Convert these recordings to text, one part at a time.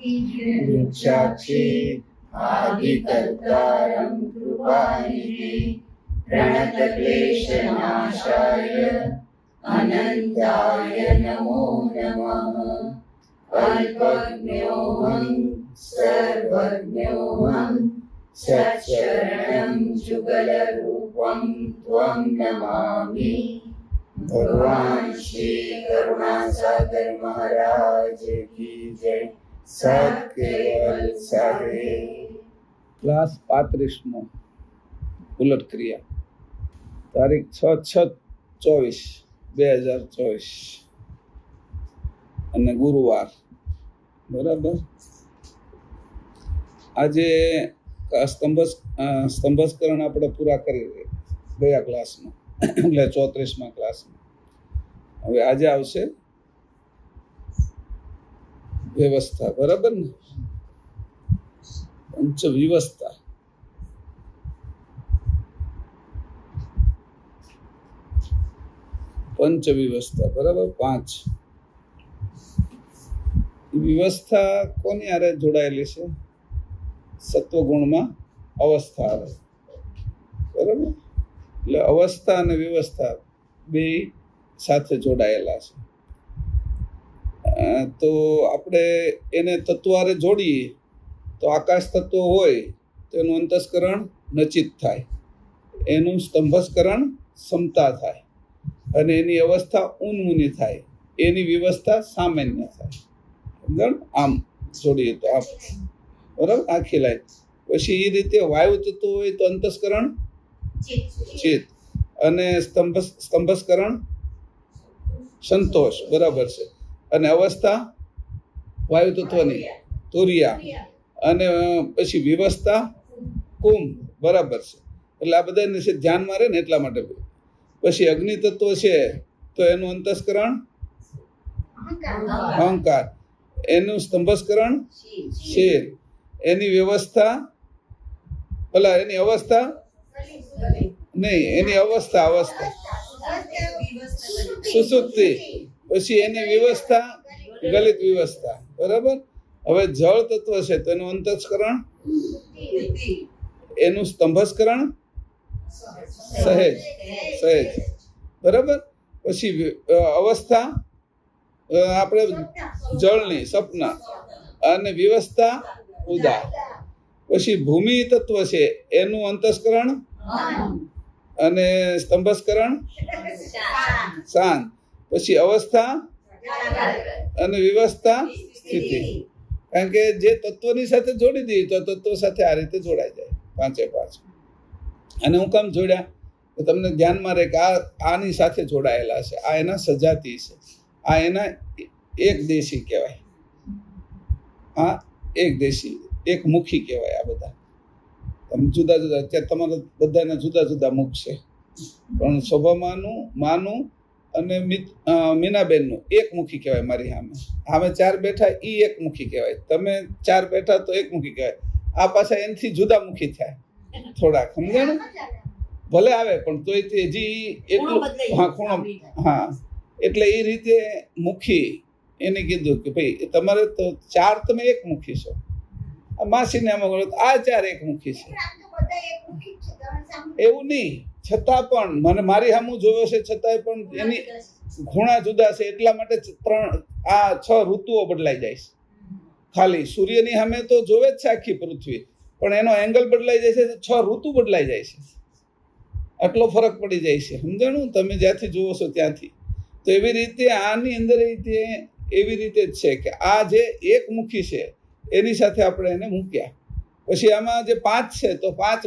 वृक्षाक्षी आदिकर्तारं कृपानिधि प्रणतक्लेशनाशाय अनन्ताय नमो नमः। अल्पज्ञोऽहं सर्वज्ञोऽहं सच्चरणं जुगलरूपं त्वं नमामि। भगवान श्री करुणासागर महाराज की जय। सत्केवल साधे। ક્લાસ 35 ઉલટ ક્રિયા તારીખ 6/6/24 અને ગુરુવાર બરાબર। આજે સ્તંભસ્કરણ આપણે પૂરા કરી ગયા ક્લાસમાં એટલે 34મા ક્લાસમાં। હવે આજે આવશે વ્યવસ્થા બરાબર ને પંચ વિવસ્થા। પંચ વિવસ્થા બરાબર 5 વિવસ્થા કોની આરે જોડાયેલી છે? સત્વગુણમાં અવસ્થા આવે બરાબર। એટલે અવસ્થા અને વ્યવસ્થા બે સાથે જોડાયેલા છે। તો આપણે એને તત્વારે જોડીએ તો આકાશ તત્વ હોય તો એનું અંતસ્કરણ નચિત થાય, એનું સ્તંભસ્કરણ સમતા થાય અને એની અવસ્થા ઉન્મુની થાય, એની વ્યવસ્થા સામાન્ય થાય। સમજણ? આમ જોડીએ તો આપ બરાબર આખી લાઈન। પછી એ રીતે વાયુ તત્વ હોય તો અંતસ્કરણ ચિત્ત અને સ્તંભસ્કરણ સંતોષ બરાબર છે, અને અવસ્થા વાયુ તત્વની તુર્યા અને પછી વિવસ્થા કુંભ બરાબર છે। એટલે આ બધાને છે ધ્યાનમાં રહે ને એટલા માટે। પછી અગ્નિ તત્વ છે તો એનું અંતસ્કરણ અહંકાર, એનું સ્તંભસ્કરણ શીર, એની વ્યવસ્થા એની અવસ્થા નહીં, એની અવસ્થા સુસુપ્તિ, પછી એની વ્યવસ્થા ગલિત વ્યવસ્થા બરાબર। હવે જળ તત્વ છે તો એનું અંતસ્કરણ, એનું સ્તંભસ્કરણ સહેજ બરાબર। પછી અવસ્થા આપણે જળની સપના અને વ્યવસ્થા ઉદા। પછી ભૂમિ તત્વ છે એનું અંતસ્કરણ અને સ્તંભસ્કરણ શાંત, પછી અવસ્થા અને વ્યવસ્થા સ્થિતિ। કારણ કે જે તત્વની સાથે જોડી દઈએ તો તત્વ સાથે આ રીતે જોડાઈ જાય 5 અને હું કામ જોડ્યા તો તમને ધ્યાનમાં રહે કે આની સાથે જોડાયેલા છે, આ એના સજાતિ છે, આ એના એક દેશી કહેવાય, આ એક દેશી એક મુખી કહેવાય। આ બધા તમે જુદા જુદા અત્યારે તમારા બધાના જુદા જુદા મુખ છે, પણ શોભામાનું અને મીનાબેનનું એક મુખી કહેવાય। મારી સામે 4 બેઠા એ એક મુખી કહેવાય, તમે 4 બેઠા તો એક મુખી કહેવાય। આ પાછા એનાથી જુદા મુખી થાય થોડાક, સમજાણું? ભલે આવે પણ તોય તે હજી એટલું ખૂણો એટલે એ રીતે મુખી એને કીધું કે ભાઈ તમારે તો 4 તમે એક મુખી છો। માસીને આમાં આ 4 એક મુખી છે એવું નહીં, છતાં પણ મને મારી સામું જોયો છે છતાંય પણ એની ખૂણા જુદા છે, એટલા માટે 6 ઋતુઓ બદલાઈ જાય છે। ખાલી સૂર્યની સામે તો જોવે જ છે આખી પૃથ્વી, પણ એનો એંગલ બદલાઈ જાય છે તો 6 ઋતુ બદલાઈ જાય છે, આટલો ફરક પડી જાય છે। સમજાણું? તમે જ્યાંથી જુઓ છો ત્યાંથી। તો એવી રીતે આની અંદર એવી રીતે જ છે કે આ જે એક મુખી છે એની સાથે આપણે એને મૂક્યા। પછી આમાં જે 5 છે તો 5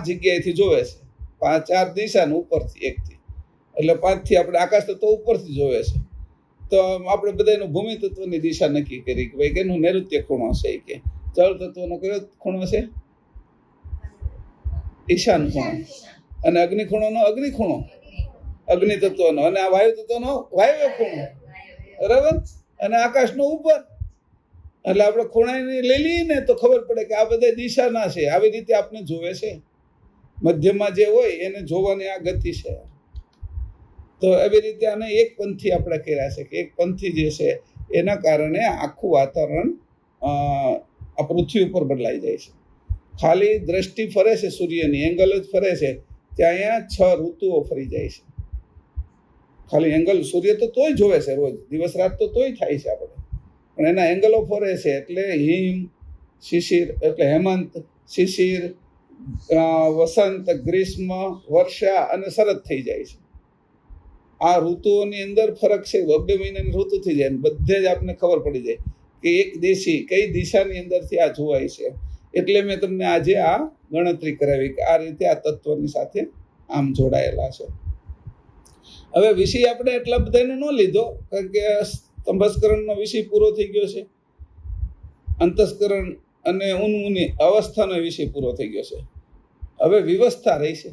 જગ્યાએથી જોવે છે, 4 દિશાને ઉપરથી એકથી, એટલે 5થી આપણે આકાશ તત્વ ઉપરથી જોવે છે। તો આપણે બધાનું ભૂમિ તત્વની દિશા નક્કી કરી કે ભાઈ કેનું નૈઋત્ય ખૂણો છે, કે જળ તત્વનો કયો ખૂણો છે? ઈશાન ખૂણો, અને અગ્નિ ખૂણોનો અગ્નિ ખૂણો અગ્નિ તત્વનો, અને આ વાયુ તત્વનો વાયવ્ય ખૂણો બરાબર, અને આકાશનો ઉપર। એટલે આપણે ખૂણાની લઈ લઈએ ને તો ખબર પડે કે આ બધા દિશાના છે, આવી રીતે આપણે જોવે છે। મધ્યમાં જે હોય એને જોવાની આ ગતિ છે। તો એવી રીતે આને એક પંથી આપણે કર્યા છે કે એક પંથી જે છે એના કારણે આખું વાતાવરણ આ પૃથ્વી ઉપર બદલાઈ જાય છે. ખાલી દ્રષ્ટિ ફરે છે સૂર્યની, એંગલ જ ફરે છે, ત્યાં અહીંયા 6 ઋતુઓ ફરી જાય છે. ખાલી એંગલ સૂર્ય તો તોય જોવે છે રોજ, દિવસ રાત તો તોય થાય છે આપણે, પણ એના એંગલો ફરે છે એટલે હિમ, શિશિર એટલે હેમંત, શિશિર, વસંત, ગ્રીષ્મ, વર્ષા અને શરદ થઈ જાય છે. આ ઋતુઓની અંદર ફરક છે. 2 મહિનાની ઋતુ થઈ જાય, બધે જ આપણને ખબર પડી જાય કે એક દેશી કઈ દિશાની અંદરથી આ જોવાય છે. એટલે મેં તમને આજે આ ગણતરી કરાવી કે આ રીતે આ તત્વની સાથે આમ જોડાયેલા છે. હવે વિષય આપણે એટલા બધાનો ન લીધો, કારણ કે સ્તંભસ્કરણનો વિષય પૂરો થઈ ગયો છે. અંતસ્કરણ અને ઉન્મુની અવસ્થાનો વિષય પૂરો થઈ ગયો છે. હવે વિવસ્થા રહી છે.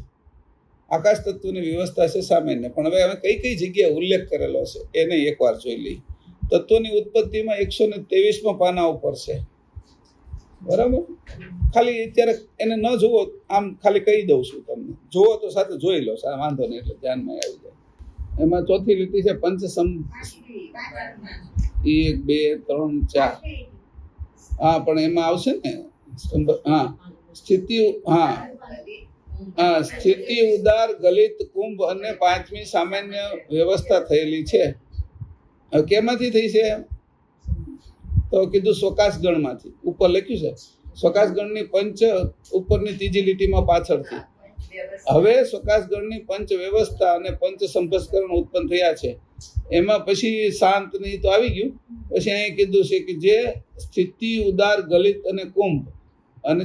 આકાશ તત્વની વ્યવસ્થા છે સામાન્ય, પણ હવે અમે કઈ જગ્યાએ ઉલ્લેખ કરેલો છે એને એકવાર જોઈ લઈએ. તત્વની ઉત્પત્તિમાં 123માં પાના ઉપર છે, બરાબર. ખાલી અત્યારે એને ન જુઓ, આમ ખાલી કહી દઉં છું તમને, જુઓ તો સાથે જોઈ લો, વાંધો નહીં, એટલે ધ્યાનમાં આવી જાય. એમાં ચોથી લીટી છે પંચસમ 1 2 3 4. હા, પણ એમાં આવશે ને હા સ્થિતિ, સ્થિતિ, ઉદાર, ગલિત, કુંભ અને 5મી સામાન્ય વ્યવસ્થા થયેલી છે. હવે કેમાંથી થઈ છે? તો કીધું સ્વકાશગણમાંથી. ઉપર લખ્યું છે સ્વકાશગણની પંચ, ઉપરની ત્રીજી લીટીમાં પાછળથી. હવે સ્વકાશગણની પંચ વ્યવસ્થા અને પંચ સંભસ્કરણ ઉત્પન્ન થયા છે. એમાં પછી શાંત નહીં તો આવી ગયું. પછી અહીં કીધું છે કે જે સ્થિતિ, ઉદાર, ગલિત અને કુંભ અને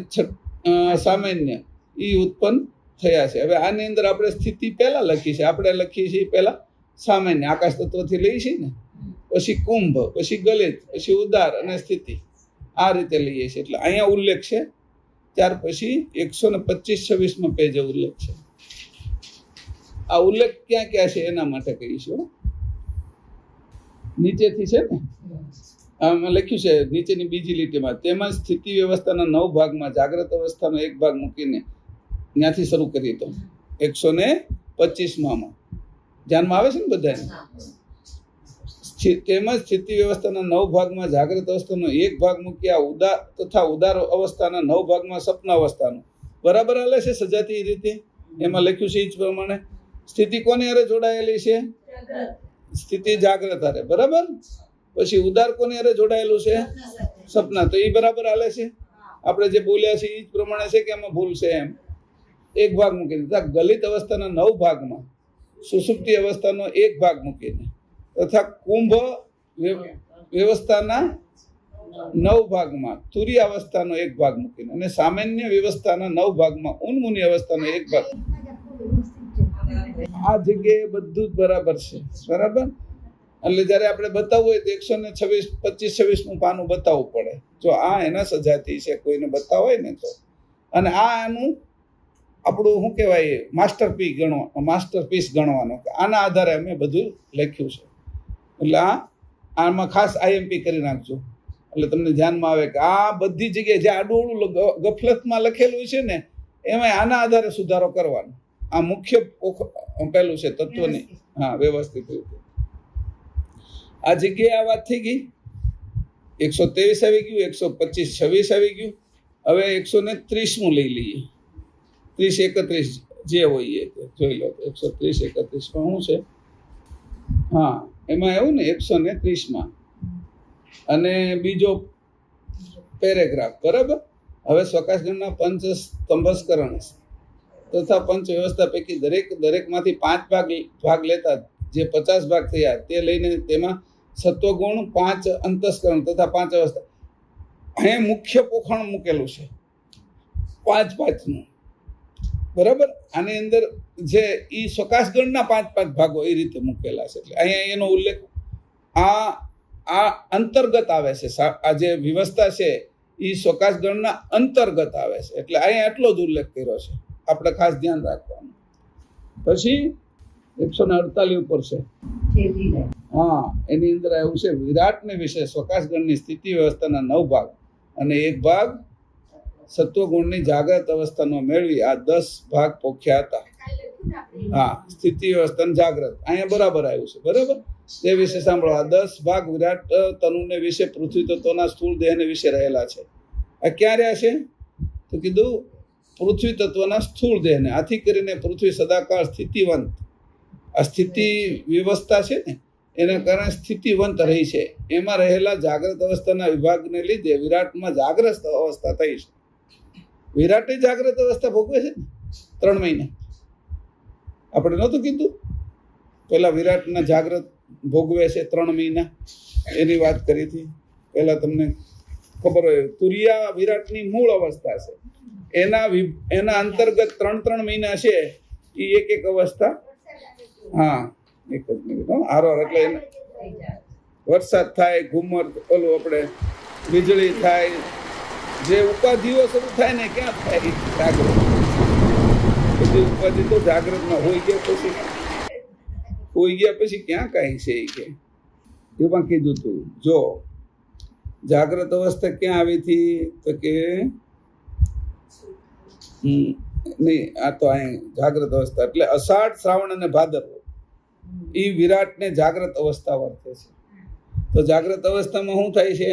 સામાન્ય એ ઉત્પન્ન થયા છે. હવે આની અંદર આપણે સ્થિતિ પહેલા લખી છે, આપણે લખીએ છીએ પહેલા સામાન્ય, આકાશ તત્વથી લઈએ છીએ ને, પછી કુંભ, પછી ગલિત, પછી ઉદાર અને સ્થિતિ, આ રીતે લઈએ છીએ. એટલે અહીંયા ઉલ્લેખ છે. ત્યાર પછી 125-26માં પેજે ઉલ્લેખ છે. આ ઉલ્લેખ ક્યાં ક્યાં છે એના માટે કહીશું. નીચેથી છે ને, આમાં લખ્યું છે નીચેની બીજી લીટીમાં, તેમાં સ્થિતિ વ્યવસ્થાના 9 ભાગમાં જાગ્રત અવસ્થાનો 1 ભાગ મૂકીને ત્યાંથી શરૂ કરીએ તો 125માં ધ્યાનમાં આવે છે ને બધાને. તેમજ સ્થિતિ વ્યવસ્થાના 9 ભાગમાં જાગ્રત અવસ્થાનો 1 ભાગ મૂક્યા, ઉદાર તથા ઉદાર અવસ્થાના 9 ભાગમાં સપન અવસ્થાનો. બરાબર હાલે છે સજાતી રીતે. એમાં લખ્યું છે એ જ પ્રમાણે. સ્થિતિ કોની હારે જોડાયેલી છે? સ્થિતિ જાગ્રત હારે, બરાબર. પછી ઉદાર કોની હારે જોડાયેલું છે? સપના. તો એ બરાબર હાલે છે. આપણે જે બોલ્યા છે એ જ પ્રમાણે છે કે એમાં ભૂલ છે? એમ 1 ભાગ મૂકીને, તથા ગલિત અવસ્થાના 9 ભાગમાં સુષુપ્તિ અવસ્થાનો 1 ભાગ મૂકીને, તથા કુંભ વ્યવસ્થાના 9 ભાગમાં તુર્ય અવસ્થાનો 1 ભાગ મૂકીને, અને સામાન્ય વ્યવસ્થાના 9 ભાગમાં ઉન્મુની અવસ્થાનો 1 ભાગ. આ જગ્યાએ બધું જ બરાબર છે, બરાબર. એટલે જયારે આપણે બતાવવું હોય તો 125-26 પાનું બતાવવું પડે. જો આ એના સજાતી છે, કોઈને બતાવ હોય ને તો. અને આ એનું આપણું શું કહેવાય માસ્ટરપીસ ગણવાનો. આના આધારે અમે બધું લખ્યું છે. એટલે આમાં ખાસ આઈએમપી કરી નાખજો, એટલે તમને ધ્યાનમાં આવે કે આ બધી જગ્યાએ જે આડું ગફલતમાં લખેલું છે ને, એમાં આના આધારે સુધારો કરવાનો. આ મુખ્ય પેલું છે તત્વની. હા, વ્યવસ્થિત રીતે આ જગ્યાએ આ વાત થઈ ગઈ. 123 આવી ગયું, 125-26 આવી ગયું. હવે 130મું લઈ લઈએ. 30-31 જે હોય એ જોઈ લો. 130-31માં શું છે? હા, એમાં એવું ને 130માં અને બીજો પેરેગ્રાફ, બરાબર. હવે સ્વકાશગણના પંચ સ્તંભસ્કરણ તથા પંચ વ્યવસ્થા પૈકી દરેકમાંથી 5 ભાગ લેતા જે 50 ભાગ થયા તે લઈને તેમાં સત્વગુણ 5 અંતસ્કરણ તથા 5 અવસ્થા. અહીંયા મુખ્ય પોખણ મૂકેલું છે 5-5નું, બરાબર. આની અંદર જે ઈ સ્વકાશગણના 5-5 ભાગો એ રીતે મૂકેલા છે. એટલે અહીંયા એનો ઉલ્લેખ આ અંતર્ગત આવે છે. આ જે વ્યવસ્થા છે એ સ્વકાશગણના અંતર્ગત આવે છે. એટલે અહીંયા એટલો જ ઉલ્લેખ કર્યો છે, આપણે ખાસ ધ્યાન રાખવાનું. પછી 148 ઉપર છે. હા, એની અંદર એવું છે વિરાટને વિશે સ્વકાશગણની સ્થિતિ વ્યવસ્થાના 9 ભાગ અને 1 ભાગ સત્વગુણની જાગ્રત અવસ્થાનો મેળવી આ 10 ભાગ પોખ્યા હતા. હા, સ્થિતિ અવસ્થા અને જાગ્રત અહીંયા બરાબર આવ્યું છે. બરાબર, તે વિશે સાંભળો. આ 10 ભાગ વિરાટ તનુને વિશે, પૃથ્વી તત્વના સ્થૂળ દેહને વિશે રહેલા છે. આ ક્યાં રહ્યા છે? તો કીધું પૃથ્વી તત્વના સ્થૂળ દેહને. આથી કરીને પૃથ્વી સદાકાળ સ્થિતિવંત, આ સ્થિતિ વ્યવસ્થા છે ને એના કારણે સ્થિતિવંત રહી છે. એમાં રહેલા જાગ્રત અવસ્થાના વિભાગને લીધે વિરાટમાં જાગ્રત અવસ્થા થઈ છે. વિરાટે જાગ્રત અવસ્થા ભોગવે છે ને 3 મહિના. આપણે નહોતું કીધું પેલા વિરાટના જાગ્રત ભોગવે છે 3 મહિના, એની વાત કરી હતી પેલા. તમને ખબર હોય, તુરિયા વિરાટની મૂળ અવસ્થા છે. એના અંતર્ગત 3 મહિના છે એ એક અવસ્થા. હા, એક જ મિનિટ. હારો, એટલે એને વરસાદ થાય, ઘુમર, ઓલું આપણે વીજળી થાય, જે ઉપાધિઓ શરૂ થાય ને ક્યાં થાય? જાગ્રત. બધી ઉપાધિ તો જાગ્રતમાં હોઈ ગયા પછી ક્યાં કાંઈ છે એ કે એમાં કીધું તું. જો જાગ્રત અવસ્થા ક્યાં આવી હતી તો કે નહીં, આ તો અહીં જાગ્રત અવસ્થા એટલે અષાઢ, શ્રાવણ અને ભાદરવો એ વિરાટને જાગ્રત અવસ્થા વર્તે છે. તો જાગ્રત અવસ્થામાં શું થાય છે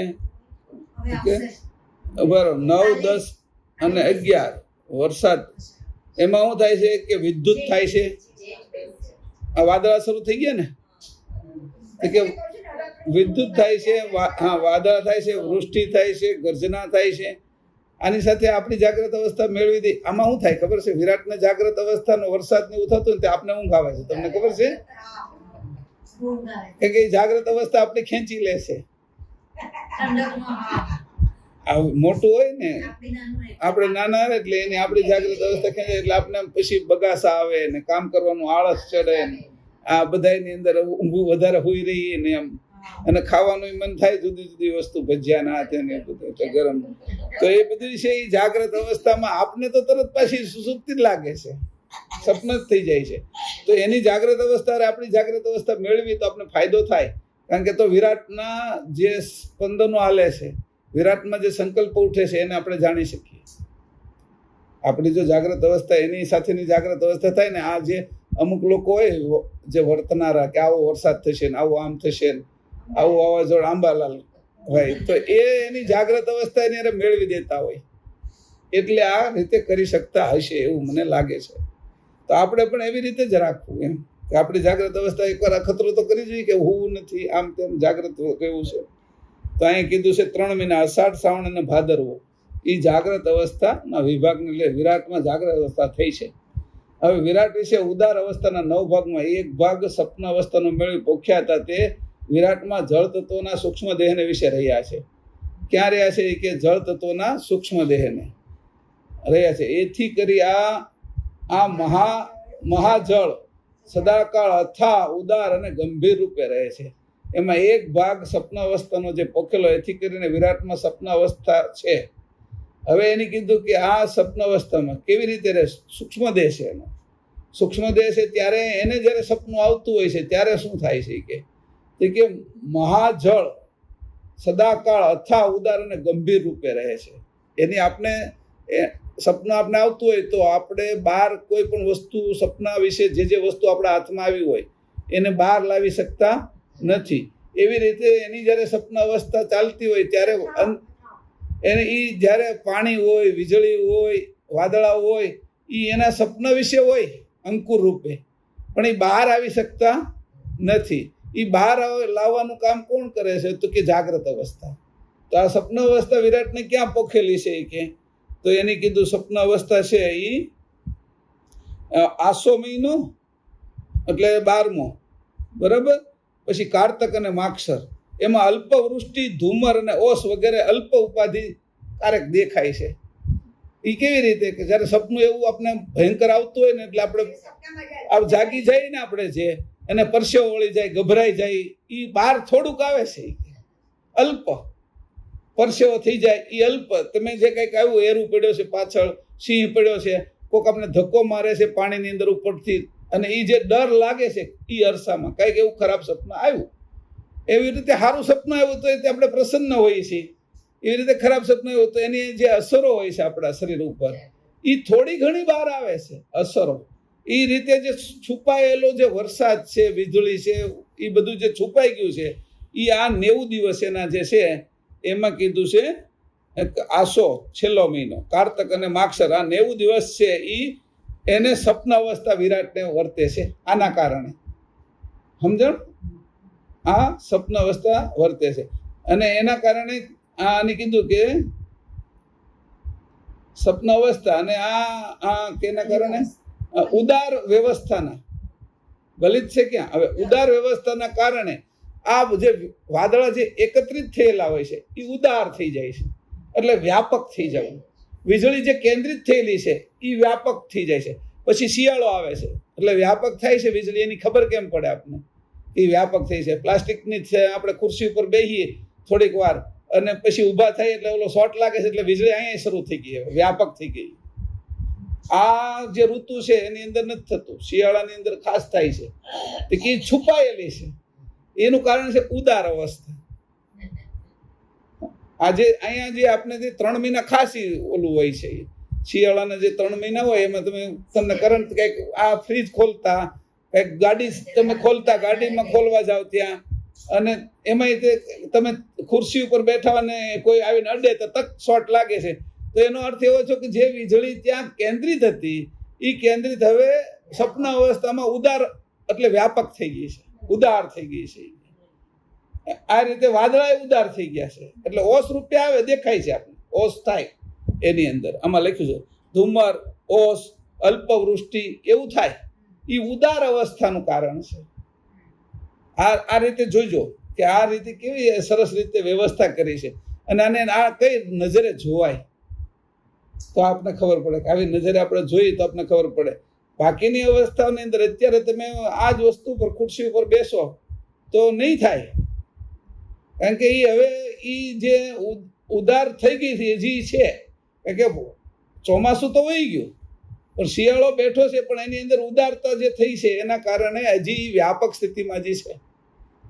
કે બરાબર 9, 10 અને 11 વરસાદ. એમાં શું થાય છે કે વિદ્યુત થાય છે. આ વાદળા શરૂ થઈ ગયા ને કે વિદ્યુત થાય છે. હા, વાદળા થાય છે, વૃષ્ટિ થાય છે, ગર્જના થાય છે. આની સાથે આપણી જાગ્રત અવસ્થા મેળવી હતી. આમાં શું થાય ખબર છે? વિરાટને જાગ્રત અવસ્થાનો વરસાદ ને એવું થતું ને તે આપણે ઊંઘ આવે છે. તમને ખબર છે કે જાગ્રત અવસ્થા આપણે ખેંચી લે છે. મોટું હોય ને, આપણે નાના આવે એટલે એની આપણી જાગ્રત અવસ્થા ખેંચે એટલે આપણે પછી બગાસા આવે ને કામ કરવાનું આળસ ચડે ને આ બધાની અંદર ઊંઘું વધારે હોઈ રહી ને એમ, અને ખાવાનું મન થાય જુદી જુદી વસ્તુ, ભજીયા ના તેને બધું ગરમ. તો એ બધું છે એ જાગ્રત અવસ્થામાં આપને તો તરત પાછી સુસુપ્તિ જ લાગે છે, સપન જ થઈ જાય છે. તો એની જાગ્રત અવસ્થા આપણી જાગ્રત અવસ્થા મેળવી તો આપણે ફાયદો થાય. કારણ કે તો વિરાટના જે સ્પંદનો હાલે છે, વિરાટમાં જે સંકલ્પ ઉઠે છે એને આપણે જાણી શકીએ. આપણી જો જાગ્રત અવસ્થા એની સાથેની જાગ્રત અવસ્થા થાય ને, આ જે અમુક લોકો હોય જે વર્તનારા કે આવો વરસાદ થશે ને આવું આમ થશે ને આવું વાવાઝોડ આંબાલાલ હોય, તો એની જાગ્રત અવસ્થા એની અરે મેળવી દેતા હોય. એટલે આ રીતે કરી શકતા હશે એવું મને લાગે છે. તો આપણે પણ એવી રીતે જ રાખવું એમ કે આપણી જાગ્રત અવસ્થા એકવાર અખતરો તો કરી જોઈએ કે હું નથી આમ તેમ જાગ્રત રહેવું છે. તો અહીંયા કીધું છે 3 મહિના અષાઢ, શ્રાવણ અને ભાદરવો એ જાગ્રત અવસ્થાના વિભાગને લે વિરાટમાં જાગ્રત અવસ્થા થઈ છે. હવે વિરાટ વિશે ઉદાર અવસ્થાના 9 ભાગમાં એક ભાગ સપન અવસ્થાનો મેળવી પોખ્યા હતા. તે વિરાટમાં જળ તત્વોના સૂક્ષ્મ દેહને વિશે રહ્યા છે. ક્યાં રહ્યા છે? કે જળ તત્વોના સૂક્ષ્મ દેહને રહ્યા છે. એથી કરી આ મહાજળ સદાકાળ અથા, ઉદાર અને ગંભીર રૂપે રહે છે. એમાં એક ભાગ સપન અવસ્થાનો જે પોખેલો, એથી કરીને વિરાટમાં સપન અવસ્થા છે. હવે એને કીધું કે આ સપન અવસ્થામાં કેવી રીતે રહે? સૂક્ષ્મ દેહ છે એનો. સૂક્ષ્મ દેહ છે ત્યારે એને જ્યારે સપનું આવતું હોય છે ત્યારે શું થાય છે કે મહાજળ સદાકાળ અથા, ઉદાર અને ગંભીર રૂપે રહે છે. એની આપણે સપનું આપણે આવતું હોય તો આપણે બહાર કોઈ પણ વસ્તુ સપના વિશે જે વસ્તુ આપણા હાથમાં આવી હોય એને બહાર લાવી શકતા નથી. એવી રીતે એની જ્યારે સપન અવસ્થા ચાલતી હોય ત્યારે એને જ્યારે પાણી હોય, વીજળી હોય, વાદળા હોય, એના સપના વિશે હોય અંકુર રૂપે, પણ એ બહાર આવી શકતા નથી. એ બહાર લાવવાનું કામ કોણ કરે છે? તો કે જાગ્રત અવસ્થા. તો આ સપન અવસ્થા વિરાટને ક્યાં પોખેલી છે કે તો એને કીધું સપન અવસ્થા છે એ આસો મહિનો એટલે 12મો, બરાબર. પછી કારતક અને માગસર, એમાં અલ્પ વૃષ્ટિ, ધુમર અને ઓસ વગેરે અલ્પ ઉપાધિ કારક દેખાય છે. એ કેવી રીતે કે જ્યારે સપનું એવું આપણે ભયંકર આવતું હોય ને એટલે આપણે જાગી જાય ને, આપણે જે એને પરસેવો વળી જાય, ગભરાઈ જાય, એ બહાર થોડુંક આવે છે, અલ્પ પરસેવો થઈ જાય, એ અલ્પ. તમે જે કંઈક આવ્યું, એરું પડ્યો છે પાછળ, સિંહ પડ્યો છે, કોઈક આપણે ધક્કો મારે છે પાણીની અંદર ઉપરથી, અને એ જે ડર લાગે છે એ અરસામાં કંઈક એવું ખરાબ સપનું આવ્યું. એવી રીતે સારું સપનું આવ્યું તો આપણે પ્રસન્ન હોઈએ છીએ. એવી રીતે ખરાબ સપનું આવ્યું તો એની જે અસરો હોય છે આપણા શરીર ઉપર એ થોડી ઘણી બહાર આવે છે અસરો. એ રીતે જે છુપાયેલો જે વરસાદ છે, વીજળી છે, એ બધું જે છુપાઈ ગયું છે, એ આ 90 દિવસ એના જે છે એમાં કીધું છે આસો છેલ્લો મહિનો, કારતક અને માગસર, આ 90 દિવસ છે એ એને સ્વપ્ન અવસ્થા વિરાટને વર્તે છે. આના કારણે સમજણ, આ સ્વપ્ન અવસ્થા વર્તે છે. અને એના કારણે આને કીધું કે સ્વપ્ન અવસ્થા અને આ કેના કારણે ઉદાર વ્યવસ્થાના, ગલિત છે ક્યાં હવે, ઉદાર વ્યવસ્થાના કારણે આ જે વાદળા જે એકત્રિત થયેલા હોય છે એ ઉદાર થઈ જાય છે, એટલે વ્યાપક થઈ જાય. વીજળી જે કેન્દ્રિત થયેલી છે એ વ્યાપક થઈ જાય છે. પછી શિયાળો આવે છે એટલે વ્યાપક થાય છે વીજળી, એની ખબર કેમ પડે આપને એ વ્યાપક થઈ છે. પ્લાસ્ટિકની છે, આપણે ખુરશી ઉપર બેસીએ થોડીક વાર અને પછી ઊભા થાય એટલે ઓલો શોર્ટ લાગે છે એટલે વીજળી અહીંયા શરૂ થઈ ગઈ, વ્યાપક થઈ ગઈ. આ જે ઋતુ છે એની અંદર નથી થતું, શિયાળાની અંદર ખાસ થાય છે. તો કે છુપાયેલી છે, એનું કારણ છે ઉદાર અવસ્થા. આજે અહીંયા જે આપણે જે 3 મહિના ખાસ ઓલું હોય છે, શિયાળાના જે 3 મહિના હોય એમાં તમને કરંટ કંઈક આ ફ્રીજ ખોલતા, કંઈક ગાડી તમે ખોલતા, ગાડીમાં ખોલવા જાવ ત્યાં, અને એમાંય તમે ખુરશી ઉપર બેઠા અને કોઈ આવીને અડે તો તક શોર્ટ લાગે છે. તો એનો અર્થ એવો છે કે જે વીજળી ત્યાં કેન્દ્રિત હતી એ કેન્દ્રિત હવે સ્વપ્ન અવસ્થામાં ઉદાર એટલે વ્યાપક થઈ ગઈ છે, ઉદાર થઈ ગઈ છે. આ રીતે વાદળા ઉદાર થઈ ગયા છે એટલે ઓસ રૂપે આવે, દેખાય છે આપણે, ઓસ થાય એની અંદર. આમાં લખ્યું છે ધુમ્મર, ઓસ, અલ્પવૃષ્ટિ એવું થાય. એ ઉદાર અવસ્થાનું કારણ છે. આ રીતે જોઈજો કે આ રીતે કેવી સરસ રીતે વ્યવસ્થા કરી છે. અને આને આ કઈ નજરે જોવાય તો આપને ખબર પડે, કે આવી નજરે આપણે જોઈએ તો આપને ખબર પડે. બાકીની અવસ્થાઓની અંદર અત્યારે તમે આ જ વસ્તુ પર ખુરશી ઉપર બેસો તો નહીં થાય, કારણ કે એ હવે એ જે ઉદાર થઈ ગઈ છે હજી છે. કારણ કે ચોમાસું તો વહી ગયું પણ શિયાળો બેઠો છે, પણ એની અંદર ઉદારતા જે થઈ છે એના કારણે હજી વ્યાપક સ્થિતિમાં હજી છે.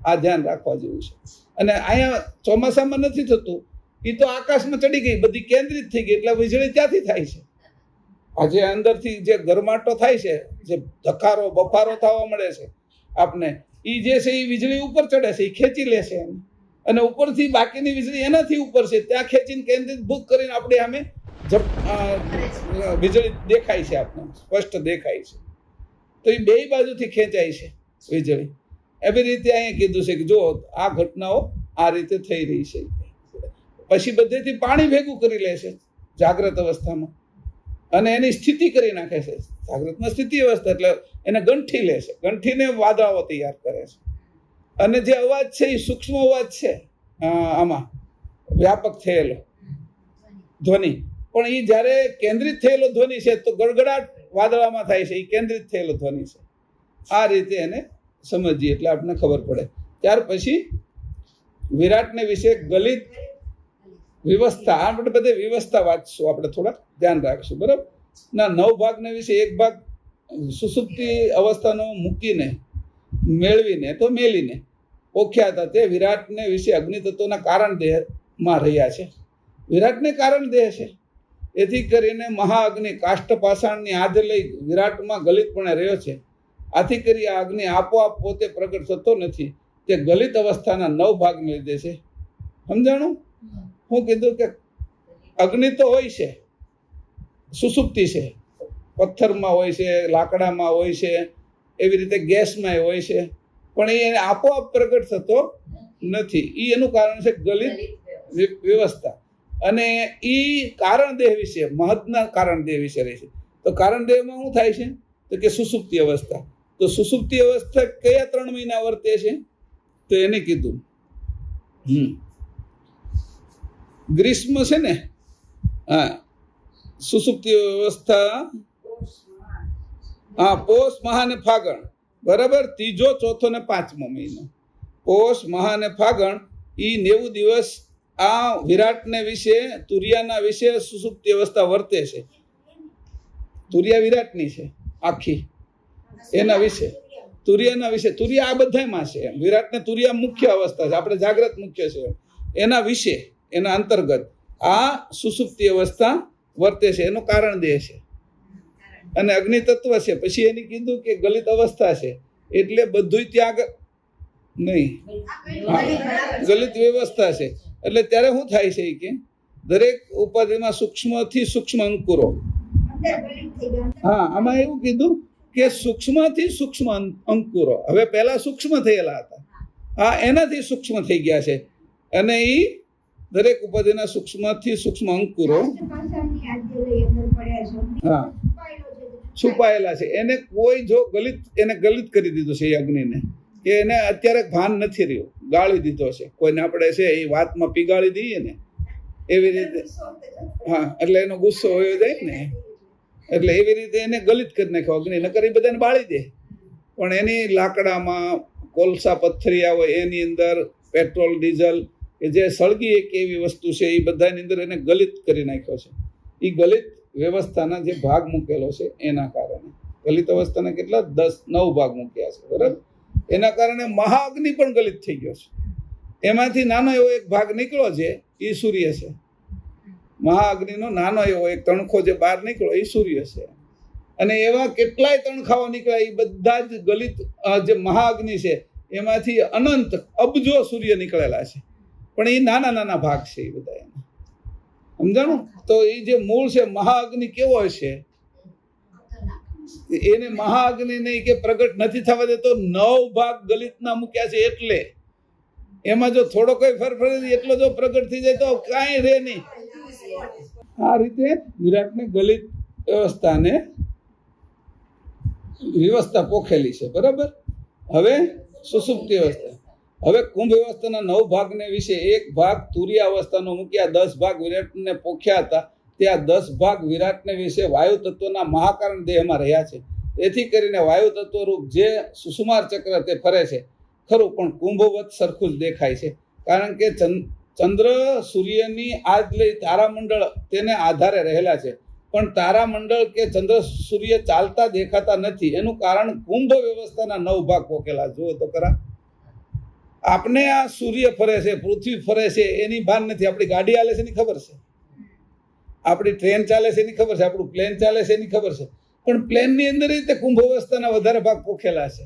આ ધ્યાન રાખવા જેવું છે. અને અહીંયા ચોમાસામાં નથી થતું, એ તો આકાશમાં ચડી ગઈ, બધી કેન્દ્રિત થઈ ગઈ એટલે વીજળી ત્યાંથી થાય છે. આજે અંદરથી જે ગરમાટો થાય છે, જે ધખારો બફારો થવા મળે છે આપને, એ જે છે એ વીજળી ઉપર ચડે છે, એ ખેંચી લે છે એને, અને ઉપરથી બાકીની વીજળી એનાથી ઉપર છે ત્યાં ખેંચીને કેન્દ્રિત ભૂત કરીને આપણે સામે વીજળી દેખાય છે, આપને સ્પષ્ટ દેખાય છે. તો એ બે બાજુથી ખેંચાય છે વીજળી. એવી રીતે અહીંયા કીધું છે કે જો આ ઘટનાઓ આ રીતે થઈ રહી છે. પછી બધેથી પાણી ભેગું કરી લે છે જાગ્રત અવસ્થામાં અને એની સ્થિતિ કરી નાખે છે. જાગ્રતમાં સ્થિતિ અવસ્થા એટલે એને ગંઠી લે છે, ગંઠીને વાદળાઓ તૈયાર કરે છે. અને જે અવાજ છે એ સૂક્ષ્મ અવાજ છે, આમાં વ્યાપક થયેલો ધ્વનિ, પણ એ જ્યારે કેન્દ્રિત થયેલો ધ્વનિ છે તો ગડગડાટ વાદળામાં થાય છે, એ કેન્દ્રિત થયેલો ધ્વનિ છે. આ રીતે એને સમજીએ એટલે આપણને ખબર પડે. ત્યાર પછી વિરાટને વિશે ગલિત વ્યવસ્થા, આપણે બધે વ્યવસ્થા વાંચશું, આપણે થોડા ધ્યાન રાખશું, બરાબર ના. 9 ભાગને વિશે એક ભાગ સુસુપ્તિ અવસ્થાનો મૂકીને મેળવીને તો મેલીને ઓળખ્યા હતા તે વિરાટને વિશે અગ્નિતત્વના કારણ દેહમાં રહ્યા છે. વિરાટને કારણ દેહ છે, એથી કરીને મહાઅગ્નિ કાષ્ઠ પાષાણની આધ લઈ વિરાટમાં ગલિતપણે રહ્યો છે. આથી કરી આ અગ્નિ આપોઆપ પોતે પ્રગટ થતો નથી, તે ગલિત અવસ્થાના 9 ભાગને લીધે છે. સમજાણું? હું કીધું કે અગ્નિ તો હોય છે, સુસુપ્તિ છે, પથ્થરમાં હોય છે, લાકડામાં હોય છે, એવી રીતે ગેસમાં હોય છે, પણ એ આપોઆપ પ્રગટ થતો નથી. એ એનું કારણ છે ગલિત વ્યવસ્થા. અને એ કારણ દેહ વિશે, મહદના કારણ દેહ વિશે રહે છે. તો કારણ દેહમાં શું થાય છે તો કે સુસુપ્તિ અવસ્થા. તો સુસુપ્તિ અવસ્થા કયા 3 મહિના વર્તે છે તો એને કીધું ગ્રીષ્મ છે ને, હા, સુસુપ્તિ અવસ્થા, હા, પોષ, મહા ને ફાગણ, બરાબર. 3, 4 ને 5મો મહિનો, પોષ, મહા ને ફાગણ, એ 90 દિવસ આ વિરાટને વિશે, તુર્યાના વિશે સુસુપ્તિ અવસ્થા વર્તે છે. તુર્યા વિરાટની છે આખી, એના વિશે, તુર્યાના વિશે. તુર્યા આ બધામાં છે, વિરાટને તુર્યા મુખ્ય અવસ્થા છે, આપણે જાગ્રત મુખ્ય છે. એના વિશે, એના અંતર્ગત આ સુસુપ્તિ અવસ્થા વર્તે છે, એનું કારણ દેહ છે. અને અગ્નિ તત્વ છે. પછી એની કીધું કે ગલિત અવસ્થા છે, એટલે બધું ત્યાં નહીં, ગલિત વ્યવસ્થા છે. એટલે ત્યારે શું થાય છે કે દરેક ઉપાધિમાં સૂક્ષ્મથી સૂક્ષ્મ અંકુરો. હા, આમાં એવું કીધું કે સૂક્ષ્મથી સૂક્ષ્મ અંકુરો. હવે પહેલા સૂક્ષ્મ થયેલા હતા, હા, એનાથી સૂક્ષ્મ થઈ ગયા છે, અને એ દરેક ઉપાધિના સૂક્ષ્મથી સૂક્ષ્મ અંકુરો હા છુપાયેલા છે. એને કોઈ જો એને ગલિત કરી દીધું છે એ અગ્નિને, કે એને અત્યારે ભાન નથી રહ્યું, ગાળી દીધો છે. કોઈને આપણે છે એ વાતમાં પીગાળી દઈએ ને એવી રીતે, હા, એટલે એનો ગુસ્સો હોયો જાય ને, એટલે એવી રીતે એને ગલિત કરી નાખ્યો અગ્નિ. નકર એ બધાને બાળી દે, પણ એની લાકડામાં કોલસા પથ્થરિયા હોય, એની અંદર પેટ્રોલ ડીઝલ કે જે સળગી એક એવી વસ્તુ છે, એ બધાની અંદર એને ગલિત કરી નાખ્યો છે. એ ગલિત વ્યવસ્થાના જે ભાગ મૂકેલો છે એના કારણે ગલિત અવસ્થાના કેટલા 9 ભાગ મૂક્યા છે, બરાબર. એના કારણે મહાઅગ્નિ પણ ગલિત થઈ ગયો છે. એમાંથી નાનો એવો એક ભાગ નીકળ્યો છે, એ સૂર્ય છે. મહાઅગ્નિનો નાનો એવો એક તણખો જે બહાર નીકળ્યો એ સૂર્ય છે. અને એવા કેટલાય તણખાઓ નીકળ્યા, એ બધા જ ગલિત જે મહાઅગ્નિ છે એમાંથી અનંત અબજો સૂર્ય નીકળેલા છે, પણ એ નાના નાના ભાગ છે એ બધા. એના સમજાણું? તો એ જે મૂળ છે મહાઅગ્નિ કેવો છે, એને મહાઅગ્નિ નહીં કે પ્રગટ નથી થવા દેતો. 9 ભાગ ગલિતના મૂક્યા છે, એટલે એમાં જો થોડો કોઈ ફેરફાર એટલો જો પ્રગટ થઈ જાય તો કાંઈ રહે નહીં. આ રીતે વિરાટને ગલિત વ્યવસ્થા પોખેલી છે, બરાબર. હવે સુષુપ્તિ અવસ્થા. હવે કુંભ વ્યવસ્થાના 9 ભાગને વિશે એક ભાગ તુરીય અવસ્થાનો મૂક્યા, 10 ભાગ વિરાટને પોખ્યા હતા. ત્યાં 10 ભાગ વિરાટને વિશે વાયુ તત્વના મહાકારણ દેહમાં રહ્યા છે. એથી કરીને વાયુ તત્વ રૂપ જે સુષુમાર ચક્ર તે ફરે છે ખરું, પણ કુંભવત સરખું જ દેખાય છે. કારણ કે ચંદ્ર સૂર્યની આજ લઈ તારામંડળ તેને આધારે રહેલા છે, પણ તારામંડળ કે ચંદ્ર સૂર્ય ચાલતા દેખાતા નથી. એનું કારણ કુંભ વ્યવસ્થાના 9 ભાગ પોકેલા. જુઓ તો ખરા, આપણે આ સૂર્ય ફરે છે, પૃથ્વી ફરે છે, એની ભાન નથી. આપણી ગાડી ચાલે છે એની ખબર છે, આપણી ટ્રેન ચાલે છે એની ખબર છે, આપણું પ્લેન ચાલે છે એની ખબર છે, પણ પ્લેનની અંદર રીતે કુંભ અવસ્થાના વધારે ભાગ પોખેલા છે.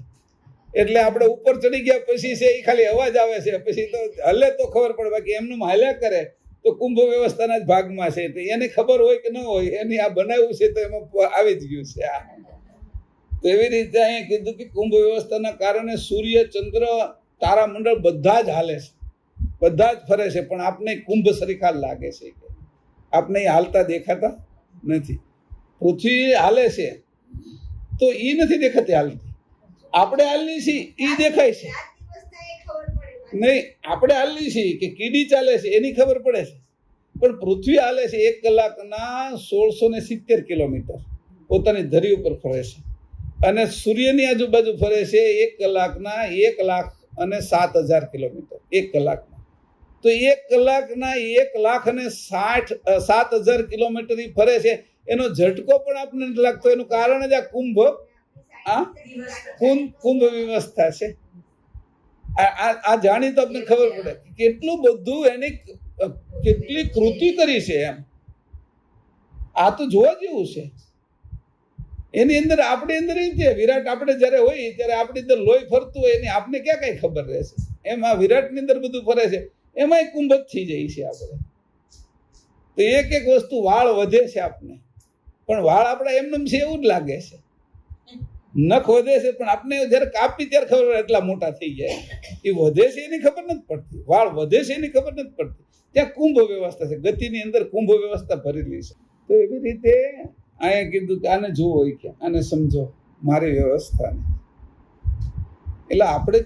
એટલે આપણે ઉપર ચડી ગયા પછી છે એ ખાલી અવાજ આવે છે, પછી તો હલે તો ખબર પડે, બાકી એમનું હાલ્યા કરે તો કુંભ વ્યવસ્થાના જ ભાગમાં છે. તો એને ખબર હોય કે ન હોય, એની આ બનાવ્યું છે તો એમાં આવી જ ગયું છે. આ તો એવી રીતે અહીંયા કીધું કે કુંભ વ્યવસ્થાના કારણે સૂર્ય, ચંદ્ર, તારામંડળ બધા જ હાલે છે, બધા જ ફરે છે, પણ આપને કુંભ સરીખા લાગે છે કે આપને હાલતા દેખાતા નથી. પૃથ્વી હાલે છે તો એ નથી દેખાતી હાલતી, આપણે હાલની છીએ એ દેખાય છે. નહીં, આપણે હાલની છીએ કે કીડી ચાલે છે એની ખબર પડે છે, પણ પૃથ્વી હાલે છે 1 કલાકના 1670 કિલોમીટર પોતાની ધરી ઉપર ફરે છે, અને સૂર્યની આજુબાજુ ફરે છે 1 કલાકના 1,07,000 કિલોમીટર 1 કલાકમાં. તો 1 કલાકના 1,60,07,000 કિલોમીટર ફરે છે. એનો ઝટકો પણ આપણને નથી લાગતો. એનું કારણ જ આ કુંભ વ્યવસ્થા છે. આ જાણી તો આપણને ખબર પડે કેટલું બધું એની કેટલી કૃતિ કરી છે. એમ આ તો જોવા જેવું છે. એની અંદર આપણી અંદર એ છે વિરાટ. આપણે જ્યારે હોય ત્યારે આપણી અંદર લોહી ફરતું હોય એની આપને ક્યાં કઈ ખબર રહેશે. એમ આ વિરાટની અંદર બધું ફરે છે, એમાંય કુંભ જ થઈ જાય છે આપણે. તો એક વસ્તુ વાળ વધે છે આપને, પણ વાળ આપણા એમને છે એવું જ લાગે છે. નખ વધે છે પણ આપણે જયારે કાપી ત્યારે ખબર પડે એટલા મોટા થઈ જાય. એ વધે છે એની ખબર નથી પડતી, વાળ વધે છે એની ખબર નથી પડતી. ત્યાં કુંભ વ્યવસ્થા છે, ગતિની અંદર કુંભ વ્યવસ્થા ભરેલી છે. તો એવી રીતે અહીંયા કીધું કે આને જુઓ, કે આને સમજો મારી વ્યવસ્થાને. એટલે આપણે